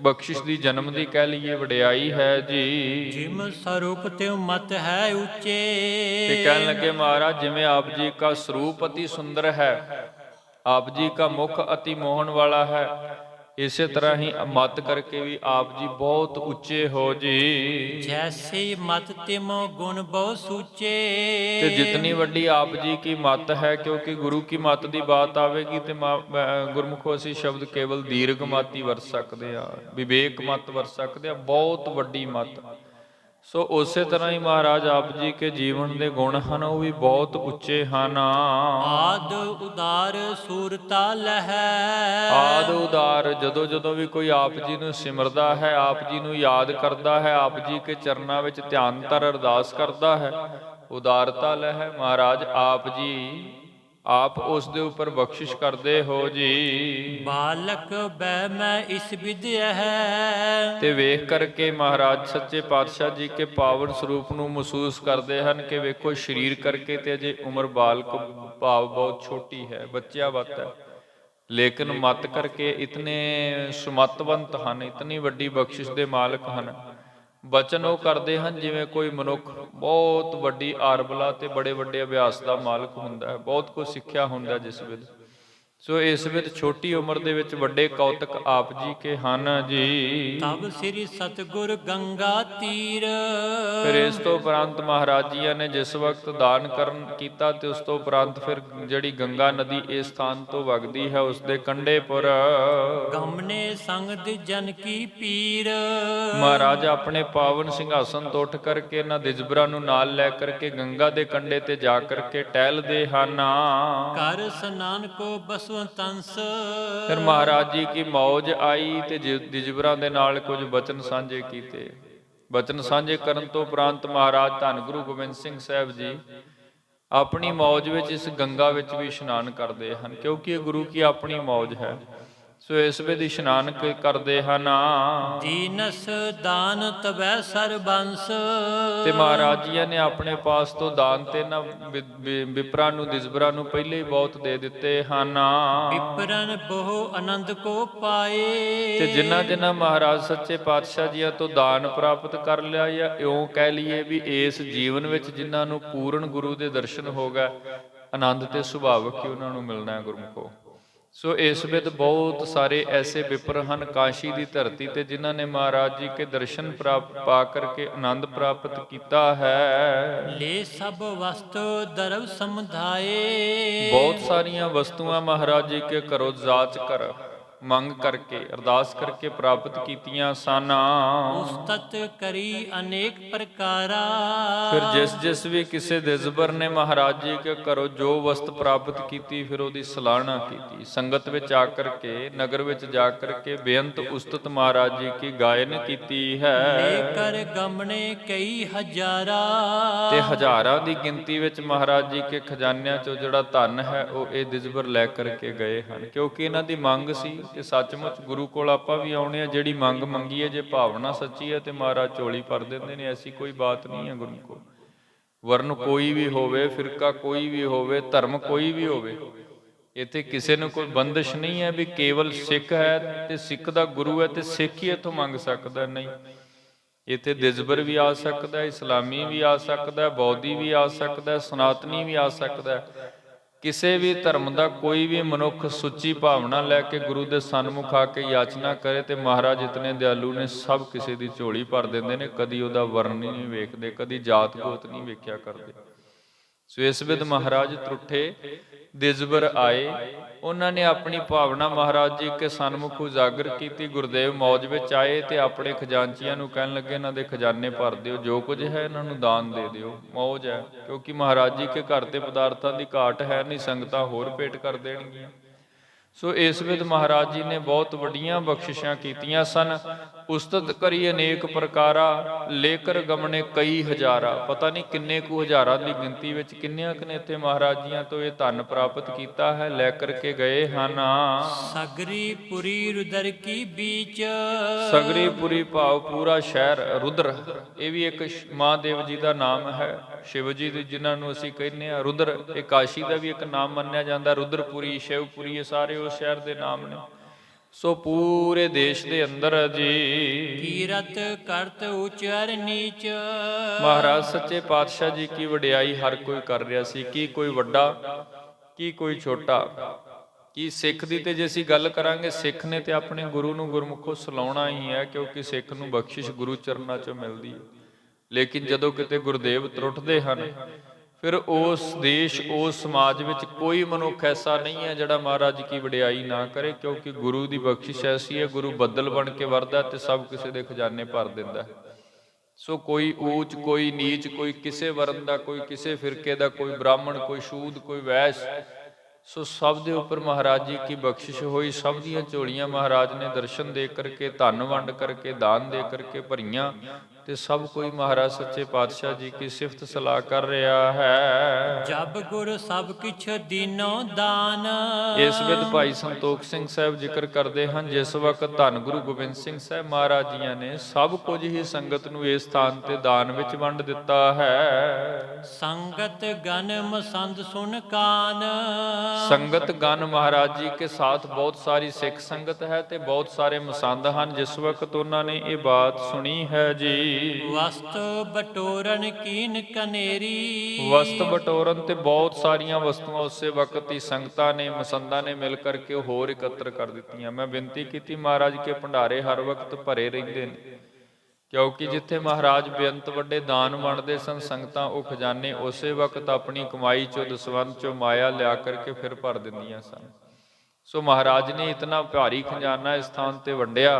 ਬਖਸ਼ਿਸ਼ ਦੀ, ਜਨਮ ਦੀ ਕਹਿ ਲਈਏ ਵਡਿਆਈ ਹੈ ਜੀ। ਜਿਮ ਸਰੂਪ ਤਿਉ ਮਤ ਹੈ ਉੱਚੇ। ਤੇ ਕਹਿਣ ਲੱਗੇ ਮਹਾਰਾਜ ਜਿਵੇਂ ਆਪ ਜੀ ਦਾ ਸਰੂਪ ਅਤੀ ਸੁੰਦਰ ਹੈ, ਆਪ ਜੀ ਦਾ ਮੁਖ ਅਤੀ ਮੋਹਣ ਵਾਲਾ ਹੈ, ਇਸੇ ਤਰ੍ਹਾਂ ਹੀ ਮਤ ਕਰਕੇ ਵੀ ਆਪ ਜੀ ਬਹੁਤ ਉੱਚੇ ਹੋ ਜੀ। ਜੈਸੇ ਮਤ ਤਿਮੋ ਗੁਣ ਬਹੁ ਸੂਚੇ। ਤੇ ਜਿਤਨੀ ਵੱਡੀ ਆਪ ਜੀ ਕੀ ਮਤ ਹੈ, ਕਿਉਂਕਿ ਗੁਰੂ ਕੀ ਮਤ ਦੀ ਬਾਤ ਆਵੇਗੀ ਤੇ ਗੁਰਮੁਖੋ ਅਸੀਂ ਸ਼ਬਦ ਕੇਵਲ ਦੀਰਘ ਮਤ ਹੀ ਵਰਤ ਸਕਦੇ ਆ, ਵਿਵੇਕ ਮਤ ਵਰਤ ਸਕਦੇ ਆ, ਬਹੁਤ ਵੱਡੀ ਮਤ। ਸੋ ਉਸੇ ਤਰ੍ਹਾਂ ਹੀ ਮਹਾਰਾਜ ਆਪ ਜੀ ਕੇ ਜੀਵਨ ਦੇ ਗੁਣ ਹਨ, ਉਹ ਵੀ ਬਹੁਤ ਉੱਚੇ ਹਨ। ਆਦ ਉਦਾਰ ਸੂਰਤਾ ਲਹੈ। ਆਦ ਉਦਾਰ, ਜਦੋਂ ਜਦੋਂ ਵੀ ਕੋਈ ਆਪ ਜੀ ਨੂੰ ਸਿਮਰਦਾ ਹੈ, ਆਪ ਜੀ ਨੂੰ ਯਾਦ ਕਰਦਾ ਹੈ, ਆਪ ਜੀ ਕੇ ਚਰਨਾਂ ਵਿੱਚ ਧਿਆਨ ਧਰ ਅਰਦਾਸ ਕਰਦਾ ਹੈ, ਉਦਾਰਤਾ ਲਹੈ। ਮਹਾਰਾਜ ਆਪ ਜੀ ਆਪ ਉਸ ਦੇ ਉੱਪਰ ਬਖਸ਼ਿਸ਼ ਕਰਦੇ ਹੋ ਜੀ। ਬਾਲਕ ਬੈ ਮੈਂ ਇਸ ਵਿਦਿਆ ਹੈ। ਤੇ ਵੇਖ ਕਰਕੇ ਮਹਾਰਾਜ ਸੱਚੇ ਪਾਤਸ਼ਾਹ ਜੀ ਕੇ ਪਾਵਨ ਸਰੂਪ ਨੂੰ ਮਹਿਸੂਸ ਕਰਦੇ ਹਨ ਕਿ ਵੇਖੋ ਸਰੀਰ ਕਰਕੇ ਤੇ ਅਜੇ ਉਮਰ ਬਾਲਕ ਭਾਵ ਬਹੁਤ ਛੋਟੀ ਹੈ, ਬੱਚਿਆਂ ਵੱਤ ਹੈ, ਲੇਕਿਨ ਮਤ ਕਰਕੇ ਇਤਨੇ ਸੁਮਤਵੰਤ ਹਨ, ਇਤਨੀ ਵੱਡੀ ਬਖਸ਼ਿਸ਼ ਦੇ ਮਾਲਕ ਹਨ। ਬਚਨ ਉਹ ਕਰਦੇ ਹਨ ਜਿਵੇਂ ਕੋਈ ਮਨੁੱਖ ਬਹੁਤ ਵੱਡੀ ਆਰਬਲਾ ਤੇ ਬੜੇ ਵੱਡੇ ਅਭਿਆਸ ਦਾ ਮਾਲਕ ਹੁੰਦਾ ਹੈ, ਬਹੁਤ ਕੁਝ ਸਿੱਖਿਆ ਹੁੰਦਾ ਜਿਸ ਵੇਲੇ। ਸੋ ਇਸ ਵਿੱਚ ਛੋਟੀ ਉਮਰ ਦੇ ਵਿੱਚ ਵੱਡੇ ਕੌਤਕ ਆਪ ਜੀ ਕੇ ਹਨ ਜੀ। ਤਬ ਸ੍ਰੀ ਸਤਿਗੁਰ ਗੰਗਾ ਤੀਰ। ਫਿਰ ਇਸ ਤੋਂ ਉਪਰੰਤ ਮਹਾਰਾਜ ਜੀਆਂ ਨੇ ਜਿਸ ਵਕਤ ਦਾਨ ਕਰਨ ਕੀਤਾ ਤੇ ਉਸ ਤੋਂ ਉਪਰੰਤ ਫਿਰ ਜਿਹੜੀ ਗੰਗਾ ਨਦੀ ਇਸ ਸਥਾਨ ਤੋਂ ਵਗਦੀ ਹੈ, ਉਸ ਦੇ ਕੰਢੇ ਪਰ ਗਮਨੇ ਸੰਗ ਜਨ ਕੀ ਪੀਰ। ਮਹਾਰਾਜ ਆਪਣੇ ਪਾਵਨ ਸਿੰਘਾਸਨ ਤੋਂ ਉੱਠ ਕਰਕੇ ਇਹਨਾਂ ਦਿਜਬਰਾਂ ਨੂੰ ਨਾਲ ਲੈ ਕਰਕੇ ਗੰਗਾ ਦੇ ਕੰਢੇ ਤੇ ਜਾ ਕਰਕੇ ਟਹਿਲਦੇ ਹਨ। ਕਰ ਸਨਾਨ ਕੋ ਬਸ ਫਿਰ ਮਹਾਰਾਜ ਜੀ ਕੀ ਮੌਜ ਆਈ ਤੇ ਦਿਜਬਰਾਂ ਦੇ ਨਾਲ ਕੁਝ ਬਚਨ ਸਾਂਝੇ ਕੀਤੇ। ਬਚਨ ਸਾਂਝੇ ਕਰਨ ਤੋਂ ਉਪਰੰਤ ਮਹਾਰਾਜ ਧੰਨ ਗੁਰੂ ਗੋਬਿੰਦ ਸਿੰਘ ਸਾਹਿਬ ਜੀ ਆਪਣੀ ਮੌਜ ਵਿੱਚ ਇਸ ਗੰਗਾ ਵਿੱਚ ਵੀ ਇਸ਼ਨਾਨ ਕਰਦੇ ਹਨ, ਕਿਉਂਕਿ ਇਹ ਗੁਰੂ ਕੀ ਆਪਣੀ ਮੌਜ ਹੈ। ਸੋ ਇਸ ਵੇਲੇ ਇਸ਼ਨਾਨ ਕਰਦੇ ਹਨ। ਦੀਨਸ ਦਾਨ ਤਵੈ ਸਰਬੰਸ। ਤੇ ਮਹਾਰਾਜ ਜੀ ਨੇ ਆਪਣੇ ਪਾਸ ਤੋਂ ਦਾਨ ਤੇ ਨਾ ਵਿਪਰਾਂ ਨੂੰ ਦਿਜਬਰਾਂ ਨੂੰ ਪਹਿਲੇ ਹੀ ਬਹੁਤ ਦੇ ਦਿੱਤੇ ਹਨ। ਵਿਪਰਨ ਬਹੁ ਆਨੰਦ ਕੋ ਪਾਏ। ਤੇ ਜਿਨ੍ਹਾਂ ਜਿਨ੍ਹਾਂ ਮਹਾਰਾਜ ਸੱਚੇ ਪਾਤਸ਼ਾਹ ਜੀਆਂ ਤੋਂ ਦਾਨ ਪ੍ਰਾਪਤ ਕਰ ਲਿਆ, ਜਾਂ ਇਉਂ ਕਹਿ ਲਈਏ ਵੀ ਇਸ ਜੀਵਨ ਵਿੱਚ ਜਿਨ੍ਹਾਂ ਨੂੰ ਪੂਰਨ ਗੁਰੂ ਦੇ ਦਰਸ਼ਨ ਹੋ ਗਏ, ਆਨੰਦ ਤੇ ਸੁਭਾਵਕ ਹੀ ਉਹਨਾਂ ਨੂੰ ਮਿਲਣਾ ਹੈ ਗੁਰਮੁਖੋ। ਸੋ ਇਸ ਵਿੱਚ ਬਹੁਤ ਸਾਰੇ ਐਸੇ ਵਿਪਰ ਹਨ ਕਾਸ਼ੀ ਦੀ ਧਰਤੀ ਤੇ ਜਿਨ੍ਹਾਂ ਨੇ ਮਹਾਰਾਜ ਜੀ ਕੇ ਦਰਸ਼ਨ ਪਾ ਕਰਕੇ ਆਨੰਦ ਪ੍ਰਾਪਤ ਕੀਤਾ ਹੈ। ਲੈ ਸਭ ਵਸਤੂ ਦਰਵ ਸਮਧਾਏ। ਬਹੁਤ ਸਾਰੀਆਂ ਵਸਤੂਆਂ ਮਹਾਰਾਜ ਜੀ ਕੇ ਘਰੋਂ ਜਾਚ ਕਰ ਮੰਗ ਕਰਕੇ ਅਰਦਾਸ ਕਰਕੇ ਪ੍ਰਾਪਤ ਕੀਤੀਆਂ ਸਨ। ਉਸਤਤ ਕਰੀ ਅਨੇਕ ਪ੍ਰਕਾਰਾ। ਫਿਰ ਜਿਸ ਜਿਸ ਵੀ ਕਿਸੇ ਦਿਜਬਰ ਨੇ ਮਹਾਰਾਜ ਜੀ ਕੇ ਘਰੋਂ ਜੋ ਵਸਤ ਪ੍ਰਾਪਤ ਕੀਤੀ, ਫਿਰ ਉਹਦੀ ਸਲਾਹਣਾ ਕੀਤੀ। ਸੰਗਤ ਵਿੱਚ ਆ ਕਰਕੇ, ਨਗਰ ਵਿੱਚ ਜਾ ਕਰਕੇ ਬੇਅੰਤ ਉਸਤਤ ਮਹਾਰਾਜ ਜੀ ਕੀ ਗਾਇਨ ਕੀਤੀ ਹੈ। ਲੇਕਰ ਗਮਣੇ ਕਈ ਹਜ਼ਾਰਾ। ਤੇ ਹਜ਼ਾਰਾਂ ਦੀ ਗਿਣਤੀ ਵਿੱਚ ਮਹਾਰਾਜ ਜੀ ਕੇ ਖਜ਼ਾਨਿਆਂ ਚੋਂ ਜਿਹੜਾ ਧਨ ਹੈ ਉਹ ਇਹ ਦਿਜਬਰ ਲੈ ਕਰਕੇ ਗਏ ਹਨ, ਕਿਉਂਕਿ ਇਹਨਾਂ ਦੀ ਮੰਗ ਸੀ ਕਿ ਸੱਚਮੁੱਚ ਗੁਰੂ ਕੋਲ ਆਪਾਂ ਵੀ ਆਉਣੇ ਆ, ਜਿਹੜੀ ਮੰਗ ਮੰਗੀ ਹੈ ਜੇ ਭਾਵਨਾ ਸੱਚੀ ਹੈ ਤੇ ਮਹਾਰਾਜ ਝੋਲੀ ਭਰ ਦਿੰਦੇ ਨੇ। ਐਸੀ ਕੋਈ ਬਾਤ ਨਹੀਂ ਹੈ ਗੁਰੂ ਕੋਲ। ਵਰਨ ਕੋਈ ਵੀ ਹੋਵੇ, ਫਿਰਕਾ ਕੋਈ ਵੀ ਹੋਵੇ, ਧਰਮ ਕੋਈ ਵੀ ਹੋਵੇ, ਇੱਥੇ ਕਿਸੇ ਨੂੰ ਕੋਈ ਬੰਦਿਸ਼ ਨਹੀਂ ਹੈ ਵੀ ਕੇਵਲ ਸਿੱਖ ਹੈ ਤੇ ਸਿੱਖ ਦਾ ਗੁਰੂ ਹੈ ਤੇ ਸਿੱਖ ਹੀ ਇੱਥੋਂ ਮੰਗ ਸਕਦਾ। ਨਹੀਂ, ਇੱਥੇ ਦਿਜਬਰ ਵੀ ਆ ਸਕਦਾ, ਇਸਲਾਮੀ ਵੀ ਆ ਸਕਦਾ, ਬੌਧੀ ਵੀ ਆ ਸਕਦਾ, ਸਨਾਤਨੀ ਵੀ ਆ ਸਕਦਾ। ਕਿਸੇ ਵੀ ਧਰਮ ਦਾ ਕੋਈ ਵੀ ਮਨੁੱਖ ਸੁੱਚੀ ਭਾਵਨਾ ਲੈ ਕੇ ਗੁਰੂ ਦੇ ਸਨਮੁਖ ਆ ਕੇ ਯਾਚਨਾ ਕਰੇ ਤੇ ਮਹਾਰਾਜ ਇਤਨੇ ਦਿਆਲੂ ਨੇ, ਸਭ ਕਿਸੇ ਦੀ ਝੋਲੀ ਭਰ ਦਿੰਦੇ ਨੇ। ਕਦੀ ਉਹਦਾ ਵਰਨ ਨਹੀਂ ਵੇਖਦੇ, ਕਦੀ ਜਾਤ ਗੋਤ ਨਹੀਂ ਵੇਖਿਆ ਕਰਦੇ। ਸੋ ਇਸ ਵਿਦ ਮਹਾਰਾਜ ਤਰੁੱਠੇ ਦਿਜਬਰ ਆਏ, ਉਹਨਾਂ ਨੇ ਆਪਣੀ ਭਾਵਨਾ ਮਹਾਰਾਜ ਜੀ ਕੇ ਸਨਮੁਖ ਉਜਾਗਰ ਕੀਤੀ। ਗੁਰਦੇਵ ਮੌਜ ਵਿੱਚ ਆਏ ਤੇ ਆਪਣੇ ਖਜ਼ਾਨਚੀਆਂ ਨੂੰ ਕਹਿਣ ਲੱਗੇ ਇਹਨਾਂ ਦੇ ਖਜ਼ਾਨੇ ਭਰ ਦਿਓ, ਜੋ ਕੁਝ ਹੈ ਇਹਨਾਂ ਨੂੰ ਦਾਨ ਦੇ ਦਿਓ। ਮੌਜ ਹੈ, ਕਿਉਂਕਿ ਮਹਾਰਾਜ ਜੀ ਕੇ ਘਰ ਤੇ ਪਦਾਰਥਾਂ ਦੀ ਘਾਟ ਹੈ ਨਹੀਂ, ਸੰਗਤਾਂ ਹੋਰ ਭੇਟ ਕਰ ਦੇਣਗੀਆਂ। ਸੋ ਇਸ ਵਿਦ ਮਹਾਰਾਜ ਜੀ ਨੇ ਬਹੁਤ ਵੱਡੀਆਂ ਬਖਸ਼ਿਸ਼ਾਂ ਕੀਤੀਆਂ ਸਨ। ਉਸਤਤ ਕਰੀ ਅਨੇਕ ਪ੍ਰਕਾਰਾ, ਲੇਕਰ ਗਮਣੇ ਕਈ ਹਜ਼ਾਰਾ। ਪਤਾ ਨਹੀਂ ਕਿੰਨੇ ਕੁ ਹਜ਼ਾਰਾਂ ਦੀ ਗਿਣਤੀ ਵਿੱਚ ਕਿੰਨਿਆਂ ਕੁ ਨੇ ਇੱਥੇ ਮਹਾਰਾਜ ਜੀਆਂ ਤੋਂ ਇਹ ਧਨ ਪ੍ਰਾਪਤ ਕੀਤਾ ਹੈ, ਲੈ ਕਰਕੇ ਗਏ ਹਨ। ਸਗਰੀ ਪੁਰੀ ਰੁਦਰ ਕੀ ਬੀਚ। ਸਗਰੀ ਪੁਰੀ ਭਾਵ ਪੂਰਾ ਸ਼ਹਿਰ। ਰੁਦਰ ਇਹ ਵੀ ਇੱਕ ਮਹਾਦੇਵ ਜੀ ਦਾ ਨਾਮ ਹੈ, ਸ਼ਿਵ ਜੀ ਦੀ, ਜਿਨ੍ਹਾਂ ਨੂੰ ਅਸੀਂ ਕਹਿੰਦੇ ਹਾਂ ਰੁਦਰ। ਇਹ ਕਾਸ਼ੀ ਦਾ ਵੀ ਇੱਕ ਨਾਮ ਮੰਨਿਆ ਜਾਂਦਾ, ਰੁਦਰਪੁਰੀ, ਸ਼ਿਵਪੁਰੀ, ਇਹ ਸਾਰੇ ਉਸ ਸ਼ਹਿਰ ਦੇ ਨਾਮ ਨੇ। ਸੋ ਪੂਰੇ ਦੇਸ਼ ਦੇ ਅੰਦਰ ਜੀ ਕੀਰਤ ਕਰਤ ਉਚਰ ਨੀਚ। ਮਹਾਰਾਜ ਸੱਚੇ ਪਾਤਸ਼ਾਹ ਜੀ ਕੀ ਵਡਿਆਈ ਹਰ ਕੋਈ ਕਰ ਰਿਹਾ ਸੀ। ਕੀ ਕੋਈ ਵੱਡਾ, ਕੀ ਕੋਈ ਛੋਟਾ, ਕਿ ਸਿੱਖ ਦੀ ਤੇ ਜੇ ਅਸੀਂ ਗੱਲ ਕਰਾਂਗੇ, ਸਿੱਖ ਨੇ ਤੇ ਆਪਣੇ ਗੁਰੂ ਨੂੰ ਗੁਰਮੁਖੋਂ ਸਲਾਉਣਾ ਹੀ ਹੈ, ਕਿਉਂਕਿ ਸਿੱਖ ਨੂੰ ਬਖਸ਼ਿਸ਼ ਗੁਰੂ ਚਰਨਾਂ 'ਚੋਂ ਮਿਲਦੀ ਹੈ। ਲੇਕਿਨ ਜਦੋਂ ਕਿਤੇ ਗੁਰਦੇਵ ਤਰੁੱਟਦੇ ਹਨ, ਫਿਰ ਉਸ ਦੇਸ਼, ਉਸ ਸਮਾਜ ਵਿੱਚ ਕੋਈ ਮਨੁੱਖ ਐਸਾ ਨਹੀਂ ਹੈ ਜਿਹੜਾ ਮਹਾਰਾਜ ਕੀ ਵਡਿਆਈ ਨਾ ਕਰੇ, ਕਿਉਂਕਿ ਗੁਰੂ ਦੀ ਬਖਸ਼ਿਸ਼ ਐਸੀ ਹੈ, ਗੁਰੂ ਬੱਦਲ ਬਣ ਕੇ ਵਰਦਾ ਤੇ ਸਭ ਕਿਸੇ ਦੇ ਖਜ਼ਾਨੇ ਭਰ ਦਿੰਦਾ ਹੈ। ਸੋ ਕੋਈ ਊਚ, ਕੋਈ ਨੀਚ, ਕੋਈ ਕਿਸੇ ਵਰਨ ਦਾ, ਕੋਈ ਕਿਸੇ ਫਿਰਕੇ ਦਾ, ਕੋਈ ਬ੍ਰਾਹਮਣ, ਕੋਈ ਸ਼ੂਦ, ਕੋਈ ਵੈਸ਼, ਸੋ ਸਭ ਦੇ ਉੱਪਰ ਮਹਾਰਾਜ ਜੀ ਕੀ ਬਖਸ਼ਿਸ਼ ਹੋਈ। ਸਭ ਦੀਆਂ ਝੋਲੀਆਂ ਮਹਾਰਾਜ ਨੇ ਦਰਸ਼ਨ ਦੇ ਕਰਕੇ, ਧਨ ਵੰਡ ਕਰਕੇ, ਦਾਨ ਦੇ ਕਰਕੇ ਭਰੀਆਂ, ਤੇ ਸਭ ਕੋਈ ਮਹਾਰਾਜ ਸੱਚੇ ਪਾਤਸ਼ਾਹ ਜੀ ਕੀ ਸਿਫਤ ਸਲਾਹ ਕਰ ਰਿਹਾ ਹੈ। ਜਬ ਗੁਰ ਸਭ ਕਿਛ ਦੀਨੋ ਦਾਨ। ਇਸ ਵਿਦ ਭਾਈ ਸੰਤੋਖ ਸਿੰਘ ਸਾਹਿਬ ਜ਼ਿਕਰ ਕਰਦੇ ਹਨ, ਜਿਸ ਵਕਤ ਧੰਨ ਗੁਰੂ ਗੋਬਿੰਦ ਸਿੰਘ ਸਾਹਿਬ ਮਹਾਰਾਜ ਜੀਆਂ ਨੇ ਸਭ ਕੁਝ ਹੀ ਸੰਗਤ ਨੂੰ ਇਸ ਸਥਾਨ ਤੇ ਦਾਨ ਵਿੱਚ ਵੰਡ ਦਿੱਤਾ ਹੈ। ਸੰਗਤ ਗਨ ਮਸੰਦ ਸੁਨ ਕਾਨ। ਸੰਗਤ ਗਨ ਮਹਾਰਾਜ ਜੀ ਕੇ ਸਾਥ ਬਹੁਤ ਸਾਰੀ ਸਿੱਖ ਸੰਗਤ ਹੈ ਤੇ ਬਹੁਤ ਸਾਰੇ ਮਸੰਦ ਹਨ। ਜਿਸ ਵਕਤ ਉਹਨਾਂ ਨੇ ਇਹ ਬਾਤ ਸੁਣੀ ਹੈ ਜੀ, ਵਸਤ ਬਟੋਰਨ ਕੀਨ ਕਨੇਰੀ। ਵਸਤ ਬਟੋਰਨ ਤੇ ਬਹੁਤ ਸਾਰੀਆਂ ਵਸਤੂਆਂ ਉਸੇ ਵਕਤ ਹੀ ਸੰਗਤਾਂ ਨੇ, ਮਸੰਦਾਂ ਨੇ ਮਿਲ ਕਰਕੇ ਹੋਰ ਇਕੱਤਰ ਕਰ ਦਿੱਤੀਆਂ। ਮੈਂ ਬੇਨਤੀ ਕੀਤੀ, ਮਹਾਰਾਜ ਕੇ ਭੰਡਾਰੇ ਹਰ ਵਕਤ ਭਰੇ ਰਹਿੰਦੇ ਨੇ, ਕਿਉਂਕਿ ਜਿੱਥੇ ਮਹਾਰਾਜ ਬੇਅੰਤ ਵੱਡੇ ਦਾਨ ਵੰਡਦੇ ਸਨ, ਸੰਗਤਾਂ ਉਹ ਖਜ਼ਾਨੇ ਉਸੇ ਵਕਤ ਆਪਣੀ ਕਮਾਈ ਚੋਂ, ਦਸਵੰਧ ਚੋਂ, ਮਾਇਆ ਲਿਆ ਕਰਕੇ ਫਿਰ ਭਰ ਦਿੰਦੀਆਂ ਸਨ। ਸੋ ਮਹਾਰਾਜ ਨੇ ਇਤਨਾ ਭਾਰੀ ਖਜ਼ਾਨਾ ਇਸ ਸਥਾਨ ਤੇ ਵੰਡਿਆ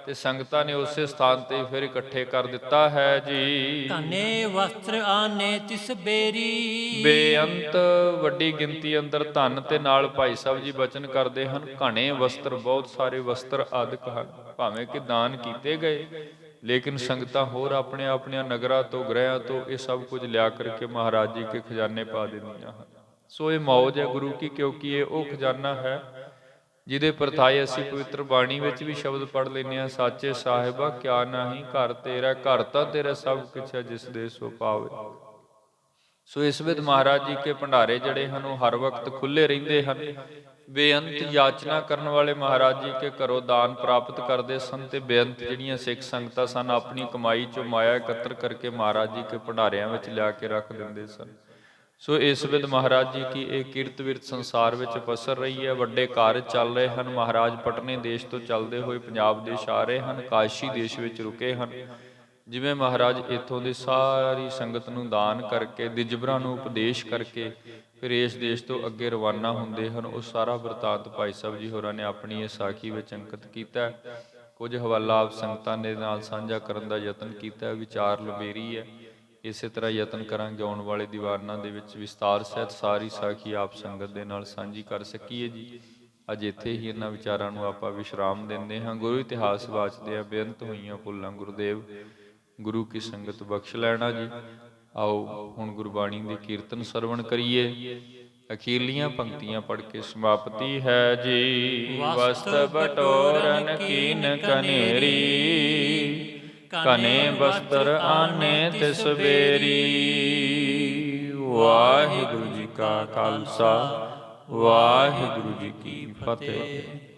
ਤੇ ਸੰਗਤਾਂ ਨੇ ਉਸੇ ਸਥਾਨ ਤੇ ਫਿਰ ਇਕੱਠੇ ਕਰ ਦਿੱਤਾ ਹੈ ਜੀ। ਧਨੇ ਵਸਤਰ ਆਨੇ ਤਿਸ ਬੇਰੀ। ਬੇਅੰਤ ਵੱਡੀ ਗਿਣਤੀ ਅੰਦਰ ਧਨ ਤੇ ਨਾਲ ਭਾਈ ਸਾਹਿਬ ਜੀ ਬਚਨ ਕਰਦੇ ਹਨ, ਘਣੇ ਵਸਤਰ, ਬਹੁਤ ਸਾਰੇ ਵਸਤਰ ਆਦਿਕ ਹਨ। ਭਾਵੇਂ ਕਿ ਦਾਨ ਕੀਤੇ ਗਏ, ਲੇਕਿਨ ਸੰਗਤਾਂ ਹੋਰ ਆਪਣੇ ਆਪਣੀਆਂ ਨਗਰਾਂ ਤੋਂ, ਗ੍ਰਹਿਆਂ ਤੋਂ ਇਹ ਸਭ ਕੁਝ ਲਿਆ ਕਰਕੇ ਮਹਾਰਾਜ ਜੀ ਕੇ ਖਜ਼ਾਨੇ ਪਾ ਦਿੰਦੀਆਂ ਹਨ। ਸੋ ਇਹ ਮੌਜ ਹੈ ਗੁਰੂ ਕੀ, ਕਿਉਂਕਿ ਇਹ ਉਹ ਖਜ਼ਾਨਾ ਹੈ ਜਿਹਦੇ ਪਰਥਾਏ ਅਸੀਂ ਪਵਿੱਤਰ ਬਾਣੀ ਵਿੱਚ ਵੀ ਸ਼ਬਦ ਪੜ੍ਹ ਲੈਂਦੇ ਹਾਂ, ਸਾਚੇ ਸਾਹਿਬਾ ਕਿਆ ਨਾਹੀਂ ਘਰ ਤੇਰਾ, ਘਰ ਤਾਂ ਤੇਰਾ ਸਭ ਕੁਛ ਹੈ ਜਿਸ ਦੇ ਸੋ ਪਾਵੇ। ਸੋ ਇਸ ਵਿੱਚ ਮਹਾਰਾਜ ਜੀ ਕੇ ਭੰਡਾਰੇ ਜਿਹੜੇ ਹਨ ਉਹ ਹਰ ਵਕਤ ਖੁੱਲੇ ਰਹਿੰਦੇ ਹਨ। ਬੇਅੰਤ ਯਾਚਨਾ ਕਰਨ ਵਾਲੇ ਮਹਾਰਾਜ ਜੀ ਕੇ ਘਰੋਂ ਦਾਨ ਪ੍ਰਾਪਤ ਕਰਦੇ ਸਨ, ਤੇ ਬੇਅੰਤ ਜਿਹੜੀਆਂ ਸਿੱਖ ਸੰਗਤਾਂ ਸਨ ਆਪਣੀ ਕਮਾਈ ਚੋਂ ਮਾਇਆ ਇਕੱਤਰ ਕਰਕੇ ਮਹਾਰਾਜ ਜੀ ਕੇ ਭੰਡਾਰਿਆਂ ਵਿੱਚ ਲਿਆ ਕੇ ਰੱਖ ਦਿੰਦੇ ਸਨ। ਸੋ ਇਸ ਵਿਦ ਮਹਾਰਾਜ ਜੀ ਕੀ ਇਹ ਕਿਰਤ ਵਿਰਤ ਸੰਸਾਰ ਵਿੱਚ ਪਸਰ ਰਹੀ ਹੈ। ਵੱਡੇ ਕਾਰਜ ਚੱਲ ਰਹੇ ਹਨ। ਮਹਾਰਾਜ ਪਟਨੇ ਦੇਸ਼ ਤੋਂ ਚੱਲਦੇ ਹੋਏ ਪੰਜਾਬ ਦੇਸ਼ ਆ ਰਹੇ ਹਨ, ਕਾਸ਼ੀ ਦੇਸ਼ ਵਿੱਚ ਰੁਕੇ ਹਨ। ਜਿਵੇਂ ਮਹਾਰਾਜ ਇੱਥੋਂ ਦੀ ਸਾਰੀ ਸੰਗਤ ਨੂੰ ਦਾਨ ਕਰਕੇ, ਦਿਜਬਰਾਂ ਨੂੰ ਉਪਦੇਸ਼ ਕਰਕੇ ਫਿਰ ਇਸ ਦੇਸ਼ ਤੋਂ ਅੱਗੇ ਰਵਾਨਾ ਹੁੰਦੇ ਹਨ, ਉਹ ਸਾਰਾ ਵਰਤਾਂਤ ਭਾਈ ਸਾਹਿਬ ਜੀ ਹੋਰਾਂ ਨੇ ਆਪਣੀ ਇਹ ਸਾਖੀ ਵਿੱਚ ਅੰਕਿਤ ਕੀਤਾ। ਕੁਝ ਹਵਾਲਾ ਆਪ ਸੰਗਤਾਂ ਦੇ ਨਾਲ ਸਾਂਝਾ ਕਰਨ ਦਾ ਯਤਨ ਕੀਤਾ। ਵਿਚਾਰ ਲਬੇਰੀ ਹੈ, ਇਸੇ ਤਰ੍ਹਾਂ ਯਤਨ ਕਰਾਂਗੇ ਆਉਣ ਵਾਲੇ ਦੀਵਾਨਾਂ ਦੇ ਵਿੱਚ ਵਿਸਤਾਰ ਸਹਿਤ ਸਾਰੀ ਸਾਖੀ ਆਪ ਸੰਗਤ ਦੇ ਨਾਲ ਸਾਂਝੀ ਕਰ ਸਕੀਏ ਜੀ। ਅੱਜ ਇੱਥੇ ਹੀ ਇਹਨਾਂ ਵਿਚਾਰਾਂ ਨੂੰ ਆਪਾਂ ਵਿਸ਼ਰਾਮ ਦਿੰਦੇ ਹਾਂ। ਗੁਰੂ ਇਤਿਹਾਸ ਵਾਚਦੇ ਆ, ਬੇਅੰਤ ਹੋਈਆਂ ਭੁੱਲਾਂ ਗੁਰਦੇਵ ਗੁਰੂ ਕੀ ਸੰਗਤ ਬਖਸ਼ ਲੈਣਾ ਜੀ। ਆਓ ਹੁਣ ਗੁਰਬਾਣੀ ਦੇ ਕੀਰਤਨ ਸਰਵਣ ਕਰੀਏ। ਅਖੀਰਲੀਆਂ ਪੰਕਤੀਆਂ ਪੜ੍ਹ ਕੇ ਸਮਾਪਤੀ ਹੈ ਜੀ। ਵਸਤ ਬਟੋਰਨ ਕੀਨ ਕਨੇਰੀ, ਕਨੇ ਬਸਤਰ ਆਨੇ ਤਿਸ ਬੇਰੀ। ਵਾਹਿਗੁਰੂ ਜੀ ਕਾ ਖਾਲਸਾ, ਵਾਹਿਗੁਰੂ ਜੀ ਕੀ ਫਤਿਹ।